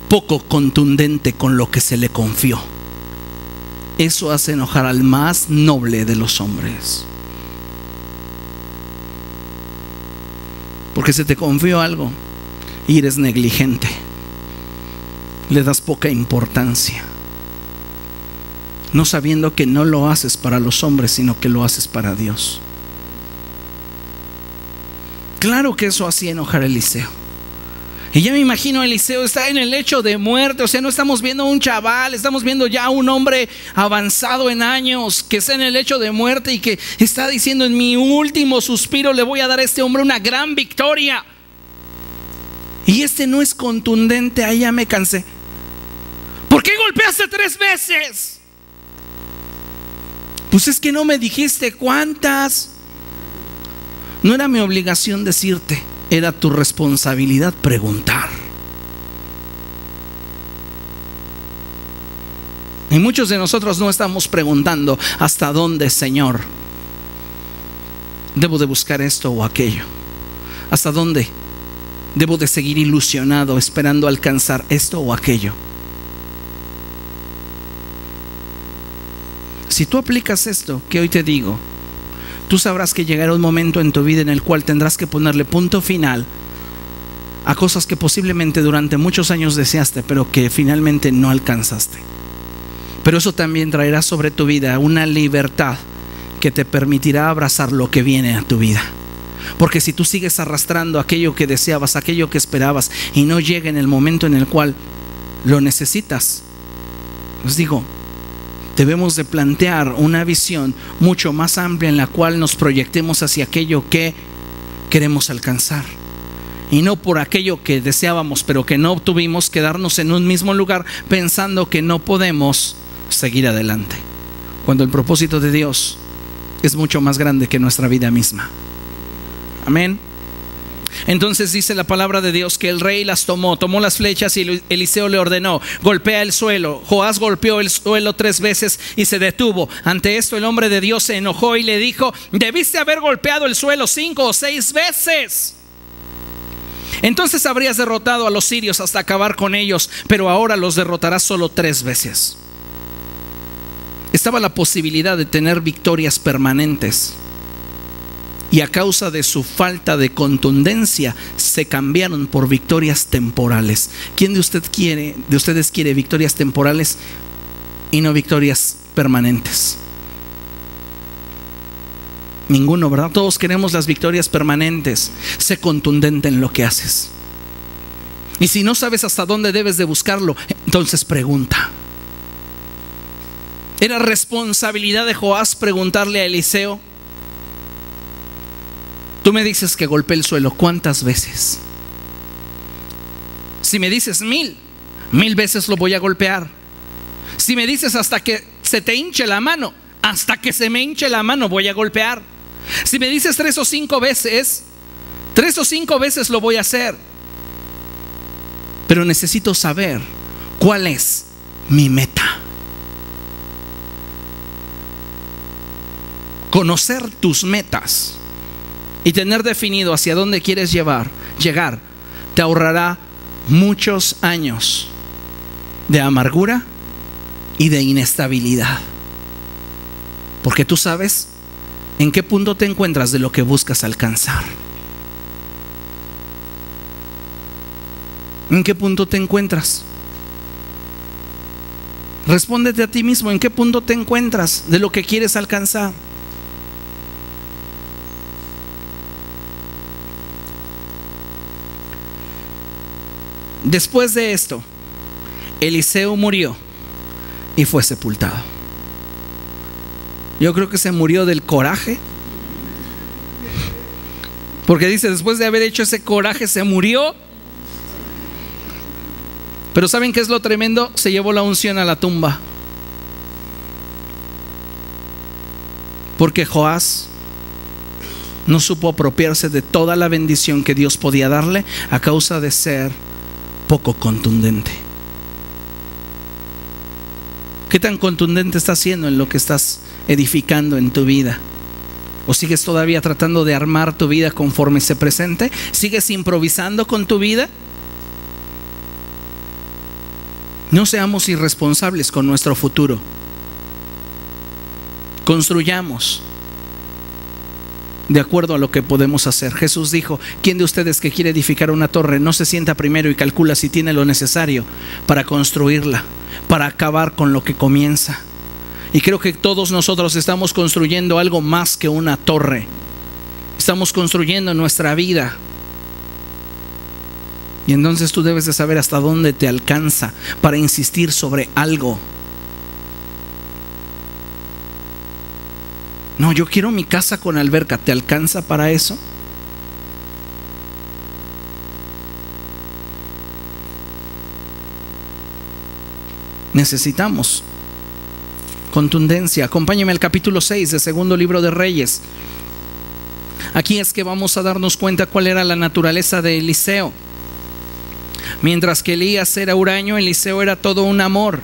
poco contundente con lo que se le confió. Eso hace enojar al más noble de los hombres. Porque se te confió algo y eres negligente. Le das poca importancia, no sabiendo que no lo haces para los hombres, sino que lo haces para Dios. Claro que eso hacía enojar a Eliseo. Y ya me imagino a Eliseo está en el lecho de muerte. O sea, no estamos viendo a un chaval, estamos viendo ya a un hombre avanzado en años que está en el lecho de muerte y que está diciendo: en mi último suspiro le voy a dar a este hombre una gran victoria. Y este no es contundente. Ahí ya me cansé. ¿Por qué golpeaste 3 veces? Pues es que no me dijiste cuántas. No era mi obligación decirte. Era tu responsabilidad preguntar. Y muchos de nosotros no estamos preguntando: ¿hasta dónde, Señor, debo de buscar esto o aquello? ¿Hasta dónde debo de seguir ilusionado esperando alcanzar esto o aquello? Si tú aplicas esto que hoy te digo, tú sabrás que llegará un momento en tu vida en el cual tendrás que ponerle punto final a cosas que posiblemente durante muchos años deseaste, pero que finalmente no alcanzaste. Pero eso también traerá sobre tu vida una libertad que te permitirá abrazar lo que viene a tu vida. Porque si tú sigues arrastrando aquello que deseabas, aquello que esperabas, y no llega en el momento en el cual lo necesitas, os digo, debemos de plantear una visión mucho más amplia en la cual nos proyectemos hacia aquello que queremos alcanzar. Y no por aquello que deseábamos pero que no obtuvimos, quedarnos en un mismo lugar pensando que no podemos seguir adelante, cuando el propósito de Dios es mucho más grande que nuestra vida misma. Amén. Entonces dice la palabra de Dios que el rey las tomó las flechas y Eliseo le ordenó: golpea el suelo. Joás golpeó el suelo 3 veces y se detuvo. Ante esto el hombre de Dios se enojó y le dijo: debiste haber golpeado el suelo 5 o 6 veces. Entonces habrías derrotado a los sirios hasta acabar con ellos, pero ahora los derrotarás solo 3 veces. Estaba la posibilidad de tener victorias permanentes, y a causa de su falta de contundencia se cambiaron por victorias temporales. ¿Quién de ustedes quiere victorias temporales y no victorias permanentes? Ninguno, ¿verdad? Todos queremos las victorias permanentes. Sé contundente en lo que haces. Y si no sabes hasta dónde debes de buscarlo, entonces pregunta. Era responsabilidad de Joás preguntarle a Eliseo: tú me dices que golpeé el suelo, ¿cuántas veces? Si me dices 1000 veces lo voy a golpear. Si me dices hasta que se te hinche la mano, hasta que se me hinche la mano voy a golpear. Si me dices 3 o 5 veces, 3 o 5 veces lo voy a hacer. Pero necesito saber cuál es mi meta. Conocer tus metas y tener definido hacia dónde quieres llegar, te ahorrará muchos años de amargura y de inestabilidad. Porque tú sabes en qué punto te encuentras de lo que buscas alcanzar. ¿En qué punto te encuentras? Respóndete a ti mismo, ¿en qué punto te encuentras de lo que quieres alcanzar? Después de esto, Eliseo murió y fue sepultado. Yo creo que se murió del coraje, porque dice, después de haber hecho ese coraje se murió. Pero ¿saben qué es lo tremendo? Se llevó la unción a la tumba. Porque Joás no supo apropiarse de toda la bendición que Dios podía darle a causa de ser poco contundente. ¿Qué tan contundente estás siendo en lo que estás edificando en tu vida? ¿O sigues todavía tratando de armar tu vida conforme se presente? ¿Sigues improvisando con tu vida? No seamos irresponsables con nuestro futuro. Construyamos de acuerdo a lo que podemos hacer. Jesús dijo: ¿quién de ustedes que quiere edificar una torre no se sienta primero y calcula si tiene lo necesario para construirla, para acabar con lo que comienza? Y creo que todos nosotros estamos construyendo algo más que una torre. Estamos construyendo nuestra vida. Y entonces tú debes de saber hasta dónde te alcanza para insistir sobre algo. No, yo quiero mi casa con alberca. ¿Te alcanza para eso? Necesitamos contundencia. Acompáñame al capítulo 6 del segundo libro de Reyes. Aquí es que vamos a darnos cuenta cuál era la naturaleza de Eliseo. Mientras que Elías era huraño, Eliseo era todo un amor.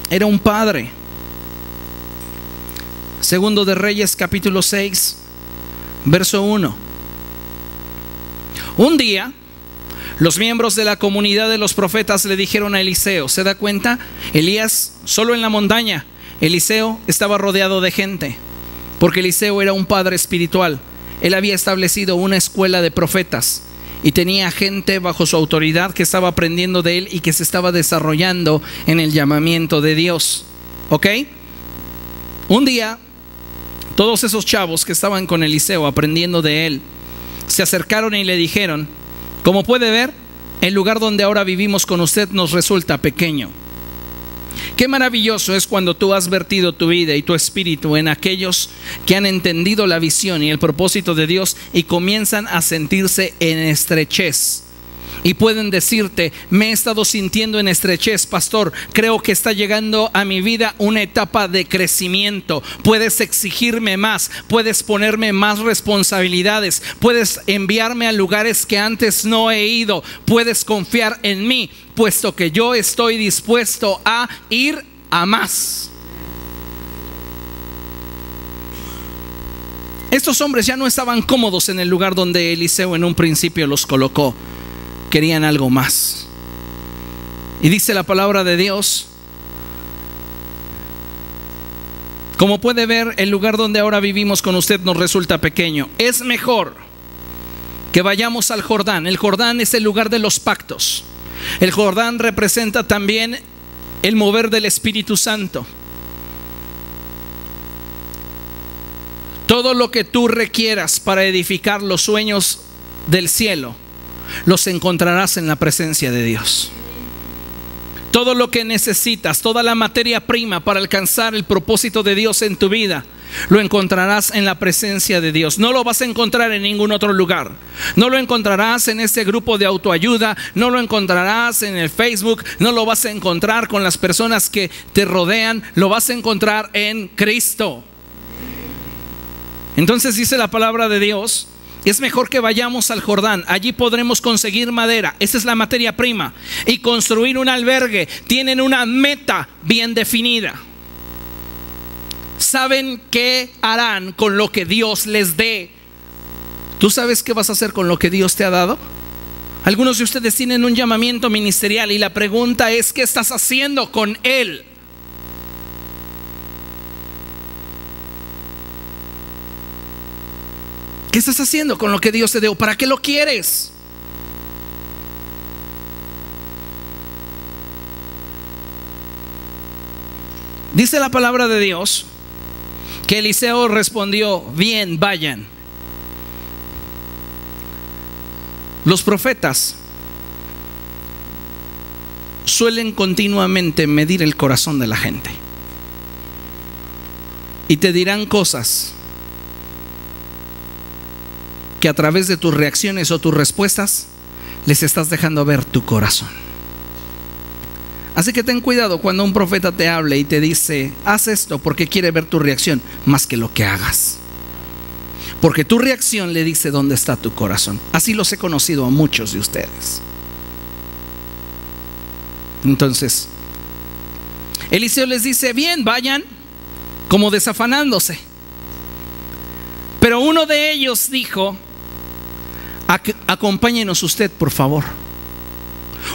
Era un padre. Segundo de Reyes, capítulo 6, verso 1. Un día, los miembros de la comunidad de los profetas le dijeron a Eliseo, ¿se da cuenta? Elías solo en la montaña, Eliseo estaba rodeado de gente, porque Eliseo era un padre espiritual. Él había establecido una escuela de profetas y tenía gente bajo su autoridad que estaba aprendiendo de él y que se estaba desarrollando en el llamamiento de Dios. ¿Ok? Un día, todos esos chavos que estaban con Eliseo aprendiendo de él se acercaron y le dijeron: como puede ver, el lugar donde ahora vivimos con usted nos resulta pequeño. Qué maravilloso es cuando tú has vertido tu vida y tu espíritu en aquellos que han entendido la visión y el propósito de Dios y comienzan a sentirse en estrechez. Y pueden decirte: me he estado sintiendo en estrechez, pastor. Creo que está llegando a mi vida una etapa de crecimiento. Puedes exigirme más, puedes ponerme más responsabilidades, puedes enviarme a lugares que antes no he ido. Puedes confiar en mí, puesto que yo estoy dispuesto a ir a más. Estos hombres ya no estaban cómodos en el lugar donde Eliseo en un principio los colocó. Querían algo más. Y dice la palabra de Dios: como puede ver, el lugar donde ahora vivimos con usted nos resulta pequeño. Es mejor que vayamos al Jordán. El Jordán es el lugar de los pactos. El Jordán representa también el mover del Espíritu Santo. Todo lo que tú requieras para edificar los sueños del cielo los encontrarás en la presencia de Dios. Todo lo que necesitas, toda la materia prima para alcanzar el propósito de Dios en tu vida, lo encontrarás en la presencia de Dios. No lo vas a encontrar en ningún otro lugar. No lo encontrarás en ese grupo de autoayuda, no lo encontrarás en el Facebook, no lo vas a encontrar con las personas que te rodean, lo vas a encontrar en Cristo. Entonces dice la palabra de Dios: es mejor que vayamos al Jordán, allí podremos conseguir madera, esa es la materia prima, y construir un albergue. Tienen una meta bien definida. Saben qué harán con lo que Dios les dé. ¿Tú sabes qué vas a hacer con lo que Dios te ha dado? Algunos de ustedes tienen un llamamiento ministerial y la pregunta es: ¿qué estás haciendo con él? ¿Qué estás haciendo con lo que Dios te dio? ¿Para qué lo quieres? Dice la palabra de Dios que Eliseo respondió: bien, vayan. Los profetas suelen continuamente medir el corazón de la gente y te dirán cosas que a través de tus reacciones o tus respuestas les estás dejando ver tu corazón. Así que ten cuidado cuando un profeta te hable y te dice: haz esto, porque quiere ver tu reacción más que lo que hagas. Porque tu reacción le dice dónde está tu corazón. Así los he conocido a muchos de ustedes. Entonces Eliseo les dice: bien, vayan, como desafanándose. Pero uno de ellos dijo: acompáñenos usted, por favor.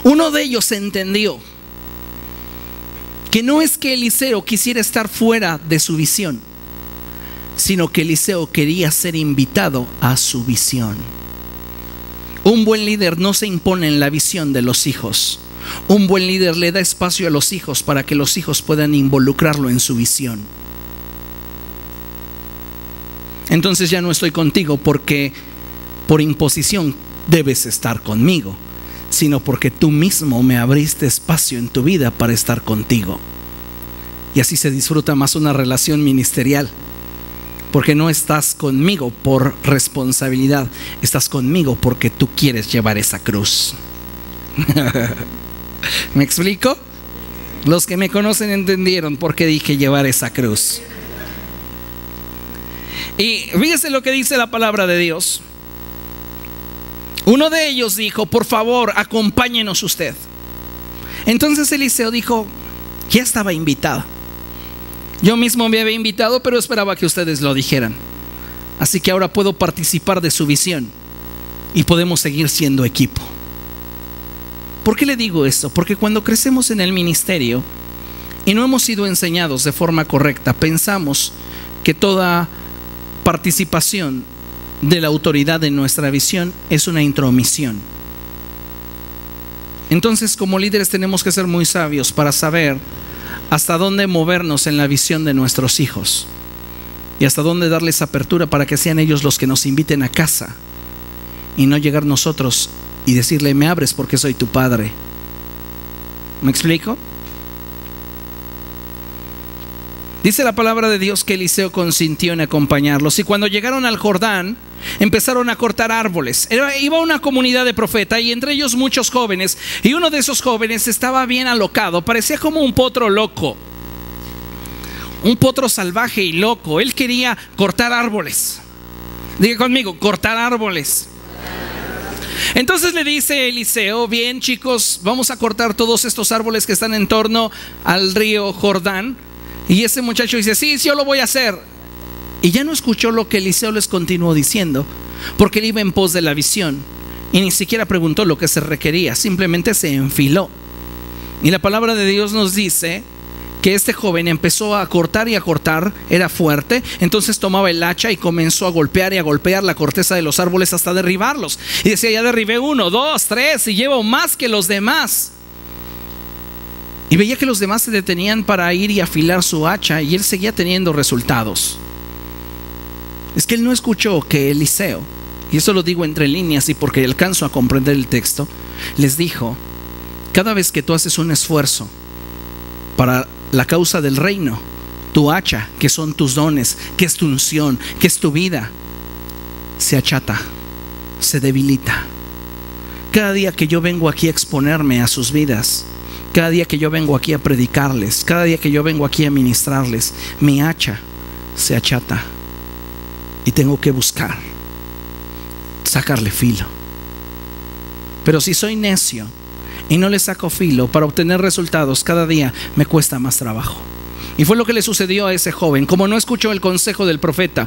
Uno de ellos entendió que no es que Eliseo quisiera estar fuera de su visión, sino que Eliseo quería ser invitado a su visión. Un buen líder no se impone en la visión de los hijos. Un buen líder le da espacio a los hijos para que los hijos puedan involucrarlo en su visión. Entonces ya no estoy contigo porque por imposición debes estar conmigo, sino porque tú mismo me abriste espacio en tu vida para estar contigo. Y así se disfruta más una relación ministerial, porque no estás conmigo por responsabilidad, estás conmigo porque tú quieres llevar esa cruz. ¿Me explico? Los que me conocen entendieron por qué dije llevar esa cruz. Y fíjese lo que dice la palabra de Dios. Uno de ellos dijo: por favor, acompáñenos usted. Entonces Eliseo dijo: ya estaba invitado. Yo mismo me había invitado, pero esperaba que ustedes lo dijeran. Así que ahora puedo participar de su visión y podemos seguir siendo equipo. ¿Por qué le digo esto? Porque cuando crecemos en el ministerio y no hemos sido enseñados de forma correcta, pensamos que toda participación de la autoridad en nuestra visión es una intromisión. Entonces, como líderes tenemos que ser muy sabios para saber hasta dónde movernos en la visión de nuestros hijos y hasta dónde darles apertura para que sean ellos los que nos inviten a casa y no llegar nosotros y decirle: me abres porque soy tu padre. ¿Me explico? Dice la palabra de Dios que Eliseo consintió en acompañarlos, y cuando llegaron al Jordán empezaron a cortar árboles. Iba una comunidad de profetas y entre ellos muchos jóvenes, y uno de esos jóvenes estaba bien alocado, parecía como un potro loco, un potro salvaje y loco. Él quería cortar árboles. Diga conmigo: cortar árboles. Entonces le dice Eliseo: bien, chicos, vamos a cortar todos estos árboles que están en torno al río Jordán. Y ese muchacho dice: sí, yo lo voy a hacer. Y ya no escuchó lo que Eliseo les continuó diciendo, porque él iba en pos de la visión y ni siquiera preguntó lo que se requería, simplemente se enfiló. Y la palabra de Dios nos dice que este joven empezó a cortar y a cortar, era fuerte, entonces tomaba el hacha y comenzó a golpear y a golpear la corteza de los árboles hasta derribarlos. Y decía: ya derribé 1, 2, 3 y llevo más que los demás. Y veía que los demás se detenían para ir y afilar su hacha, y él seguía teniendo resultados. Es que él no escuchó que Eliseo y eso lo digo entre líneas y porque alcanzo a comprender el texto, les dijo: cada vez que tú haces un esfuerzo para la causa del reino, tu hacha, que son tus dones, que es tu unción, que es tu vida, se achata, se debilita. Cada día que yo vengo aquí a exponerme a sus vidas, cada día que yo vengo aquí a predicarles, cada día que yo vengo aquí a ministrarles, mi hacha se achata y tengo que buscar sacarle filo. Pero si soy necio y no le saco filo para obtener resultados, cada día me cuesta más trabajo. Y fue lo que le sucedió a ese joven. Como no escuchó el consejo del profeta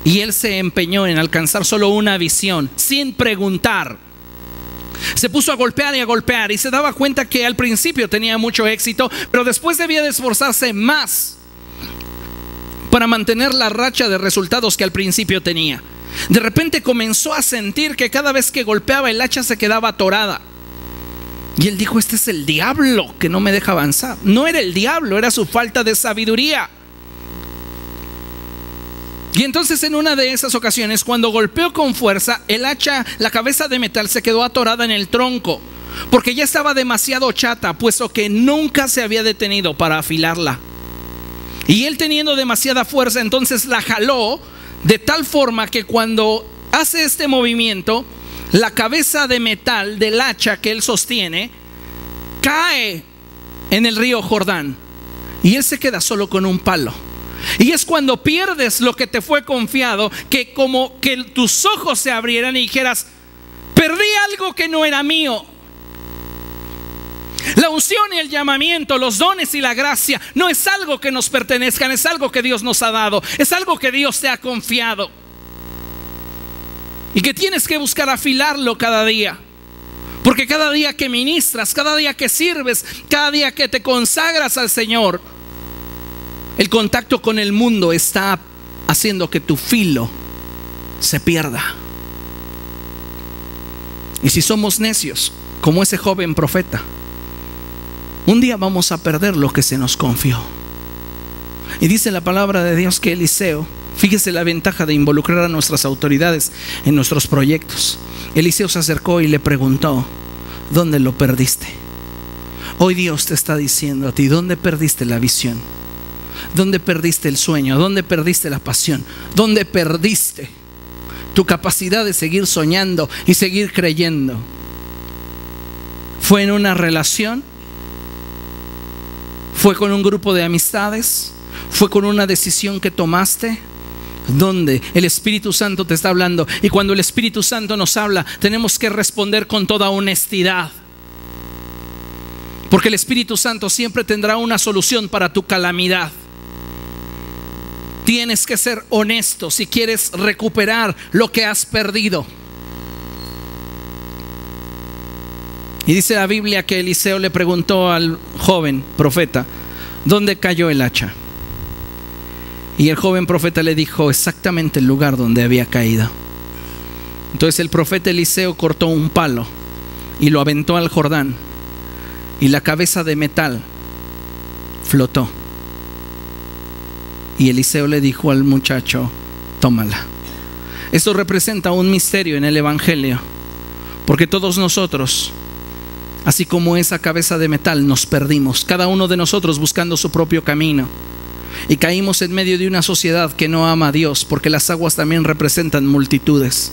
y él se empeñó en alcanzar solo una visión sin preguntar, se puso a golpear y se daba cuenta que al principio tenía mucho éxito, pero después debía de esforzarse más para mantener la racha de resultados que al principio tenía. De repente comenzó a sentir que cada vez que golpeaba el hacha se quedaba atorada. Y él dijo: este es el diablo que no me deja avanzar. No era el diablo, era su falta de sabiduría. Y entonces en una de esas ocasiones, cuando golpeó con fuerza, el hacha, la cabeza de metal, se quedó atorada en el tronco, porque ya estaba demasiado chata, puesto que nunca se había detenido para afilarla. Y él, teniendo demasiada fuerza, entonces la jaló de tal forma que cuando hace este movimiento, la cabeza de metal del hacha que él sostiene cae en el río Jordán, y él se queda solo con un palo. Y es cuando pierdes lo que te fue confiado, que como que tus ojos se abrieran y dijeras: perdí algo que no era mío. La unción y el llamamiento, los dones y la gracia no es algo que nos pertenezcan, es algo que Dios nos ha dado, es algo que Dios te ha confiado y que tienes que buscar afilarlo cada día. Porque cada día que ministras, cada día que sirves, cada día que te consagras al Señor, el contacto con el mundo está haciendo que tu filo se pierda. Y si somos necios, como ese joven profeta, un día vamos a perder lo que se nos confió. Y dice la palabra de Dios que Eliseo, fíjese la ventaja de involucrar a nuestras autoridades en nuestros proyectos. Eliseo se acercó y le preguntó: ¿dónde lo perdiste? Hoy Dios te está diciendo a ti: ¿dónde perdiste la visión? ¿Dónde perdiste el sueño? ¿Dónde perdiste la pasión? ¿Dónde perdiste tu capacidad de seguir soñando y seguir creyendo? ¿Fue en una relación? ¿Fue con un grupo de amistades? ¿Fue con una decisión que tomaste? ¿Dónde? El Espíritu Santo te está hablando, y cuando el Espíritu Santo nos habla, tenemos que responder con toda honestidad, porque el Espíritu Santo siempre tendrá una solución para tu calamidad. Tienes que ser honesto si quieres recuperar lo que has perdido. Y dice la Biblia que Eliseo le preguntó al joven profeta: ¿dónde cayó el hacha? Y el joven profeta le dijo exactamente el lugar donde había caído. Entonces el profeta Eliseo cortó un palo y lo aventó al Jordán, y la cabeza de metal flotó. Y Eliseo le dijo al muchacho: tómala. Esto representa un misterio en el Evangelio, porque todos nosotros, así como esa cabeza de metal, nos perdimos, cada uno de nosotros buscando su propio camino, y caímos en medio de una sociedad que no ama a Dios, porque las aguas también representan multitudes.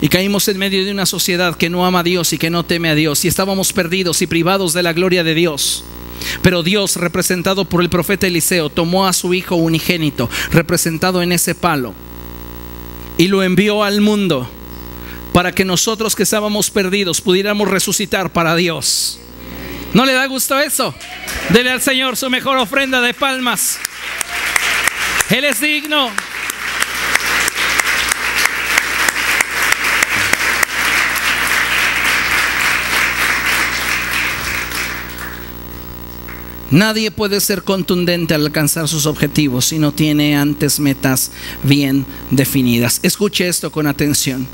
Y caímos en medio de una sociedad que no ama a Dios y que no teme a Dios, y estábamos perdidos y privados de la gloria de Dios. Pero Dios, representado por el profeta Eliseo, tomó a su hijo unigénito, representado en ese palo, y lo envió al mundo para que nosotros que estábamos perdidos pudiéramos resucitar para Dios. ¿No le da gusto eso? Dele al Señor su mejor ofrenda de palmas. Él es digno. Nadie puede ser contundente al alcanzar sus objetivos si no tiene antes metas bien definidas. Escuche esto con atención.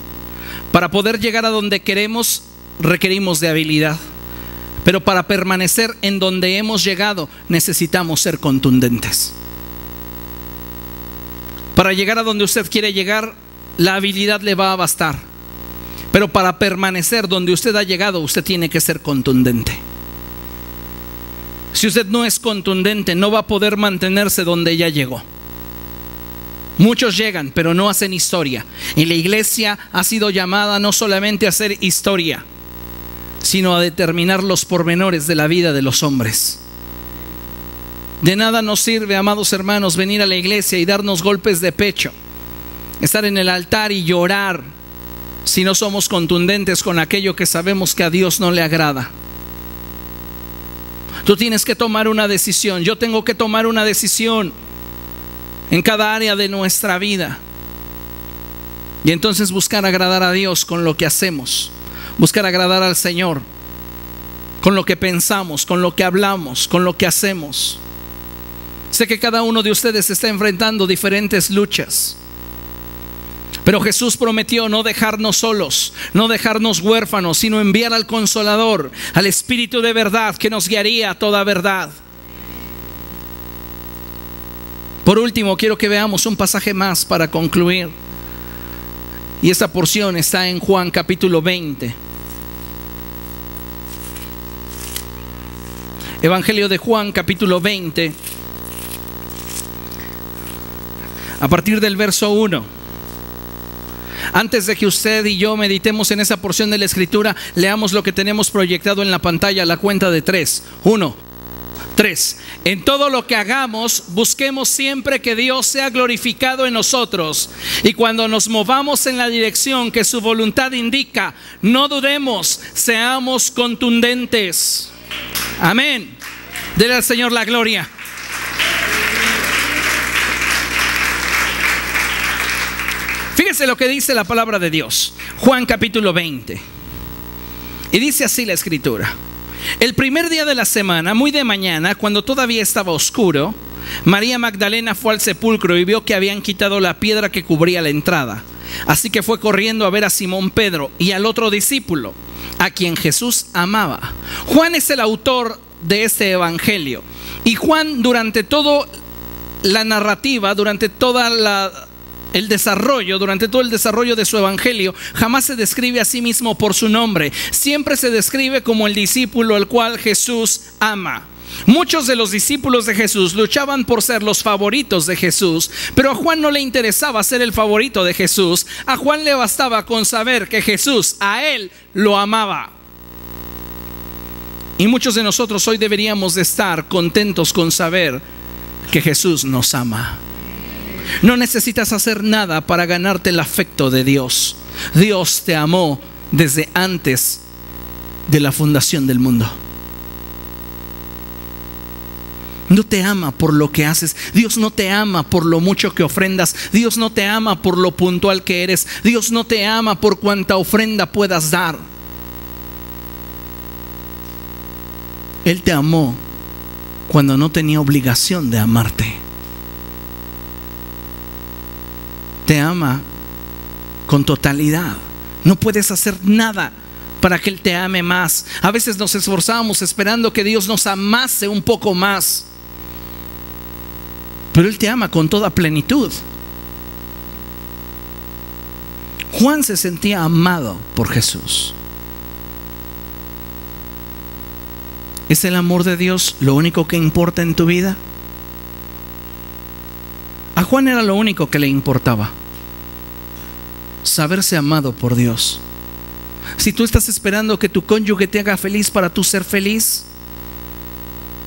Para poder llegar a donde queremos, requerimos de habilidad. Pero para permanecer en donde hemos llegado, necesitamos ser contundentes. Para llegar a donde usted quiere llegar, la habilidad le va a bastar. Pero para permanecer donde usted ha llegado, usted tiene que ser contundente. Si usted no es contundente, no va a poder mantenerse donde ya llegó. Muchos llegan, pero no hacen historia. Y la iglesia ha sido llamada no solamente a hacer historia, sino a determinar los pormenores de la vida de los hombres. De nada nos sirve, amados hermanos, venir a la iglesia y darnos golpes de pecho, estar en el altar y llorar, si no somos contundentes con aquello que sabemos que a Dios no le agrada. Tú tienes que tomar una decisión. Yo tengo que tomar una decisión en cada área de nuestra vida. Y entonces buscar agradar a Dios con lo que hacemos. Buscar agradar al Señor con lo que pensamos, con lo que hablamos, con lo que hacemos. Sé que cada uno de ustedes está enfrentando diferentes luchas, pero Jesús prometió no dejarnos solos, no dejarnos huérfanos, sino enviar al Consolador, al Espíritu de verdad que nos guiaría a toda verdad. Por último, quiero que veamos un pasaje más para concluir. Y esta porción está en Juan capítulo 20. Evangelio de Juan capítulo 20, a partir del verso 1. Antes de que usted y yo meditemos en esa porción de la Escritura, leamos lo que tenemos proyectado en la pantalla a la cuenta de 3. 1, 3. En todo lo que hagamos, busquemos siempre que Dios sea glorificado en nosotros. Y cuando nos movamos en la dirección que su voluntad indica, no dudemos, seamos contundentes. Amén. Dele al Señor la gloria. Fíjese lo que dice la palabra de Dios. Juan capítulo 20. Y dice así la Escritura. El primer día de la semana, muy de mañana, cuando todavía estaba oscuro, María Magdalena fue al sepulcro y vio que habían quitado la piedra que cubría la entrada. Así que fue corriendo a ver a Simón Pedro y al otro discípulo, a quien Jesús amaba. Juan es el autor de este evangelio. Y Juan, durante toda la narrativa, durante todo el desarrollo de su evangelio, jamás se describe a sí mismo por su nombre. Siempre se describe como el discípulo al cual Jesús ama. Muchos de los discípulos de Jesús luchaban por ser los favoritos de Jesús, pero a Juan no le interesaba ser el favorito de Jesús. A Juan le bastaba con saber que Jesús a él lo amaba. Y muchos de nosotros hoy deberíamos de estar contentos con saber que Jesús nos ama. No necesitas hacer nada para ganarte el afecto de Dios. Dios te amó desde antes de la fundación del mundo. No te ama por lo que haces. Dios no te ama por lo mucho que ofrendas. Dios no te ama por lo puntual que eres. Dios no te ama por cuanta ofrenda puedas dar. Él te amó cuando no tenía obligación de amarte. Te ama con totalidad. No puedes hacer nada para que Él te ame más. A veces nos esforzamos esperando que Dios nos amase un poco más, pero Él te ama con toda plenitud. Juan se sentía amado por Jesús. ¿Es el amor de Dios lo único que importa en tu vida? A Juan era lo único que le importaba: saberse amado por Dios. Si tú estás esperando que tu cónyuge te haga feliz para tú ser feliz,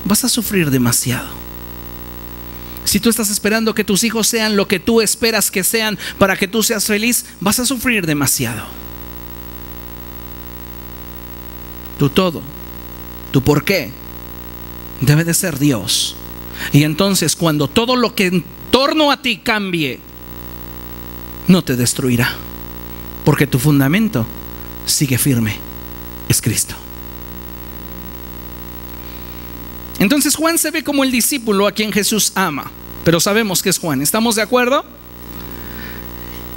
vas a sufrir demasiado. Si tú estás esperando que tus hijos sean lo que tú esperas que sean para que tú seas feliz, vas a sufrir demasiado. Tu todo, tu por qué, debe de ser Dios. Y entonces, cuando todo lo que en torno a ti cambie, no te destruirá, porque tu fundamento sigue firme, es Cristo. Entonces Juan se ve como el discípulo a quien Jesús ama, pero sabemos que es Juan. ¿Estamos de acuerdo?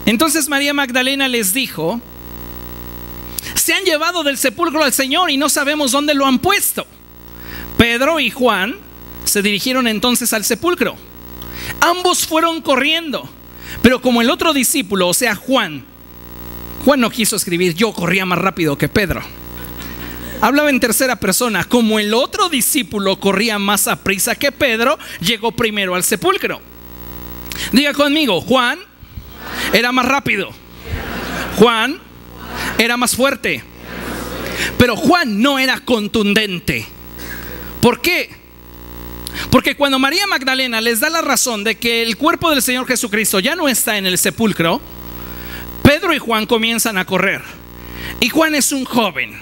Entonces María Magdalena les dijo: se han llevado del sepulcro al Señor y no sabemos dónde lo han puesto. Pedro y Juan se dirigieron entonces al sepulcro. Ambos fueron corriendo, Pero como el otro discípulo, o sea Juan no quiso escribir yo corría más rápido que Pedro. Hablaba en tercera persona. Como el otro discípulo corría más aprisa que Pedro, llegó primero al sepulcro. Diga conmigo, Juan era más rápido. Juan era más fuerte. Pero Juan no era contundente. ¿Por qué? Porque cuando María Magdalena les da la razón de que el cuerpo del Señor Jesucristo ya no está en el sepulcro, Pedro y Juan comienzan a correr. Y Juan es un joven.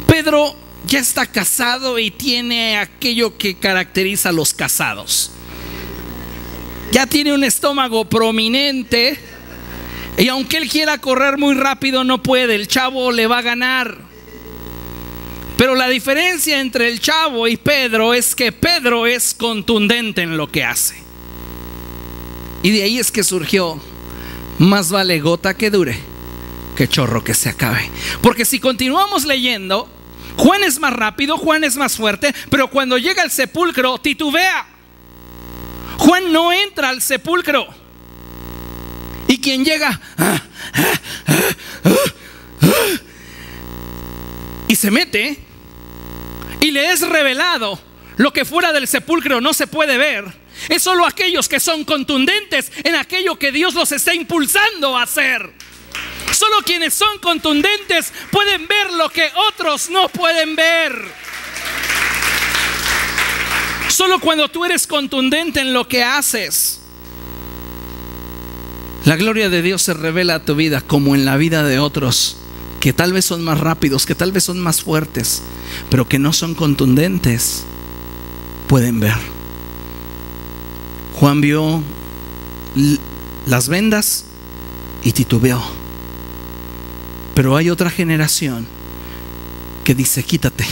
Pedro ya está casado y tiene aquello que caracteriza a los casados. Ya tiene un estómago prominente. Y aunque él quiera correr muy rápido, no puede. El chavo le va a ganar. Pero la diferencia entre el chavo y Pedro es que Pedro es contundente en lo que hace. Y de ahí es que surgió: más vale gota que dure que chorro que se acabe. Porque si continuamos leyendo, Juan es más rápido, Juan es más fuerte, pero cuando llega al sepulcro titubea. Juan no entra al sepulcro. Y quien llega y se mete y le es revelado lo que fuera del sepulcro no se puede ver, es solo aquellos que son contundentes en aquello que Dios los está impulsando a hacer. Solo quienes son contundentes pueden ver lo que otros no pueden ver. Solo cuando tú eres contundente en lo que haces, la gloria de Dios se revela a tu vida, como en la vida de otros que tal vez son más rápidos, que tal vez son más fuertes, pero que no son contundentes, pueden ver. Juan vio las vendas y titubeó. Pero hay otra generación que dice: quítate,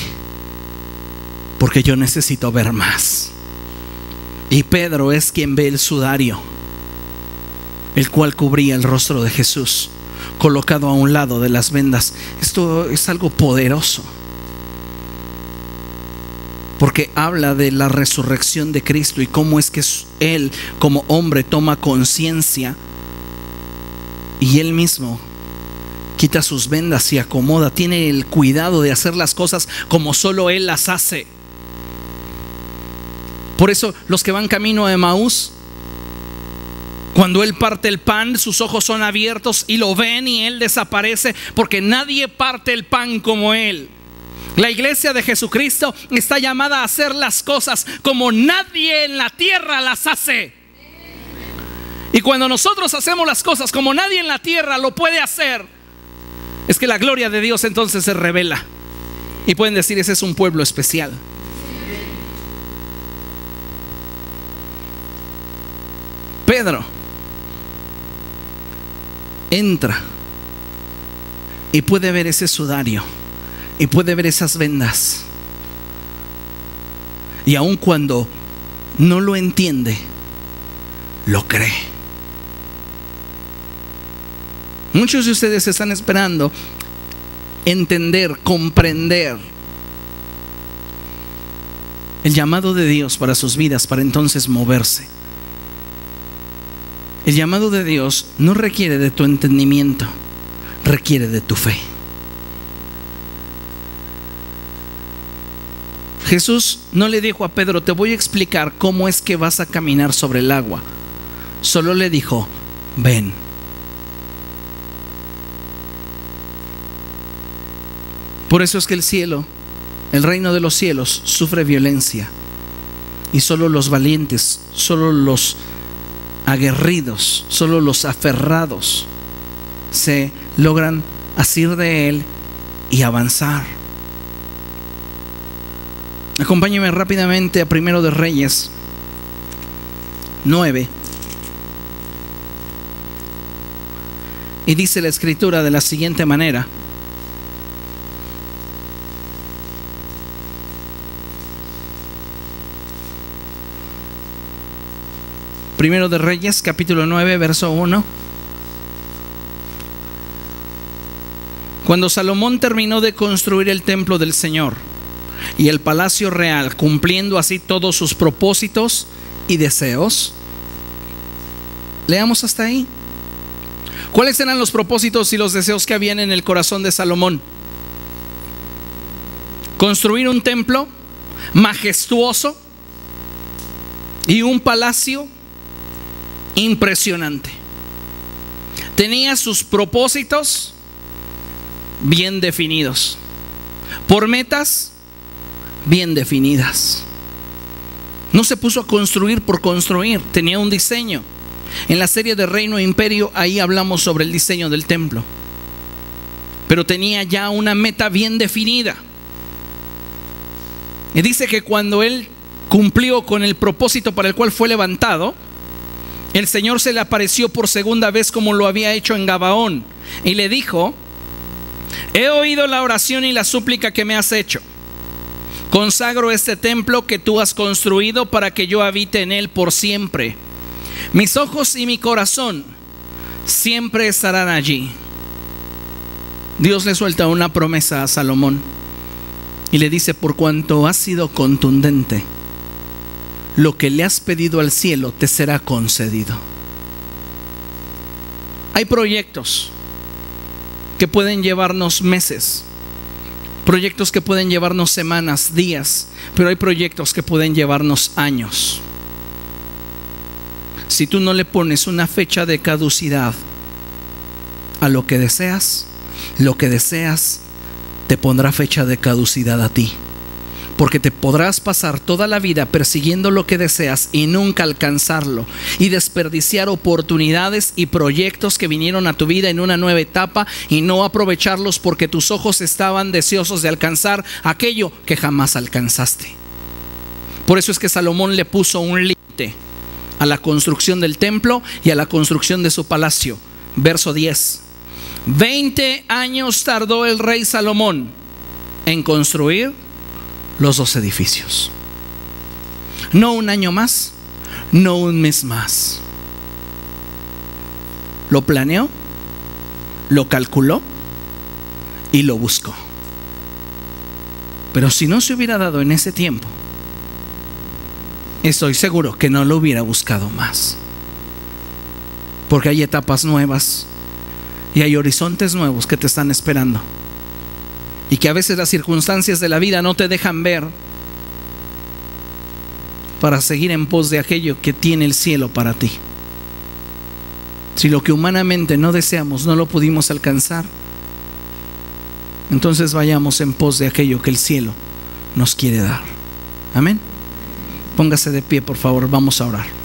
porque yo necesito ver más. Y Pedro es quien ve el sudario, el cual cubría el rostro de Jesús, colocado a un lado de las vendas. Esto es algo poderoso, porque habla de la resurrección de Cristo y cómo es que Él como hombre toma conciencia y Él mismo quita sus vendas y acomoda. Tiene el cuidado de hacer las cosas como solo Él las hace. Por eso los que van camino a Emaús, cuando Él parte el pan, sus ojos son abiertos y lo ven y Él desaparece, porque nadie parte el pan como Él. La iglesia de Jesucristo está llamada a hacer las cosas como nadie en la tierra las hace. Y cuando nosotros hacemos las cosas como nadie en la tierra lo puede hacer, es que la gloria de Dios entonces se revela. Y pueden decir: ese es un pueblo especial. Pedro entra y puede ver ese sudario y puede ver esas vendas. Y aun cuando no lo entiende, lo cree. Muchos de ustedes están esperando entender, comprender el llamado de Dios para sus vidas, para entonces moverse. El llamado de Dios no requiere de tu entendimiento, requiere de tu fe. Jesús no le dijo a Pedro: te voy a explicar cómo es que vas a caminar sobre el agua. Solo le dijo: ven. Por eso es que el cielo, el reino de los cielos, sufre violencia. Y solo los valientes, solo los aguerridos, solo los aferrados se logran asir de él y avanzar. Acompáñeme rápidamente a Primero de Reyes 9. Y dice la escritura de la siguiente manera: Primero de Reyes, capítulo 9, verso 1. Cuando Salomón terminó de construir el templo del Señor y el palacio real, cumpliendo así todos sus propósitos y deseos, Leamos hasta ahí. ¿Cuáles eran los propósitos y los deseos que habían en el corazón de Salomón? Construir un templo majestuoso y un palacio impresionante. Tenía sus propósitos bien definidos, por metas bien definidas. No se puso a construir por construir, tenía un diseño. En la serie de Reino e Imperio, ahí hablamos sobre el diseño del templo, pero tenía ya una meta bien definida. Y dice que cuando él cumplió con el propósito para el cual fue levantado, el Señor se le apareció por segunda vez como lo había hecho en Gabaón y le dijo: he oído la oración y la súplica que me has hecho. Consagro este templo que tú has construido para que yo habite en él por siempre. Mis ojos y mi corazón siempre estarán allí. Dios le suelta una promesa a Salomón y le dice: por cuanto has sido contundente, lo que le has pedido al cielo te será concedido. Hay proyectos que pueden llevarnos meses, proyectos que pueden llevarnos semanas, días, pero hay proyectos que pueden llevarnos años. Si tú no le pones una fecha de caducidad a lo que deseas te pondrá fecha de caducidad a ti. Porque te podrás pasar toda la vida persiguiendo lo que deseas y nunca alcanzarlo, y desperdiciar oportunidades y proyectos que vinieron a tu vida en una nueva etapa y no aprovecharlos porque tus ojos estaban deseosos de alcanzar aquello que jamás alcanzaste. Por eso es que Salomón le puso un límite a la construcción del templo y a la construcción de su palacio. Verso 10: 20 años tardó el rey Salomón en construir los 2 edificios. No un año más, no un mes más. Lo planeó, lo calculó y lo buscó. Pero si no se hubiera dado en ese tiempo, estoy seguro que no lo hubiera buscado más. Porque hay etapas nuevas y hay horizontes nuevos que te están esperando, y que a veces las circunstancias de la vida no te dejan ver para seguir en pos de aquello que tiene el cielo para ti. Si lo que humanamente no deseamos no lo pudimos alcanzar, entonces vayamos en pos de aquello que el cielo nos quiere dar. Amén. Póngase de pie, por favor, vamos a orar.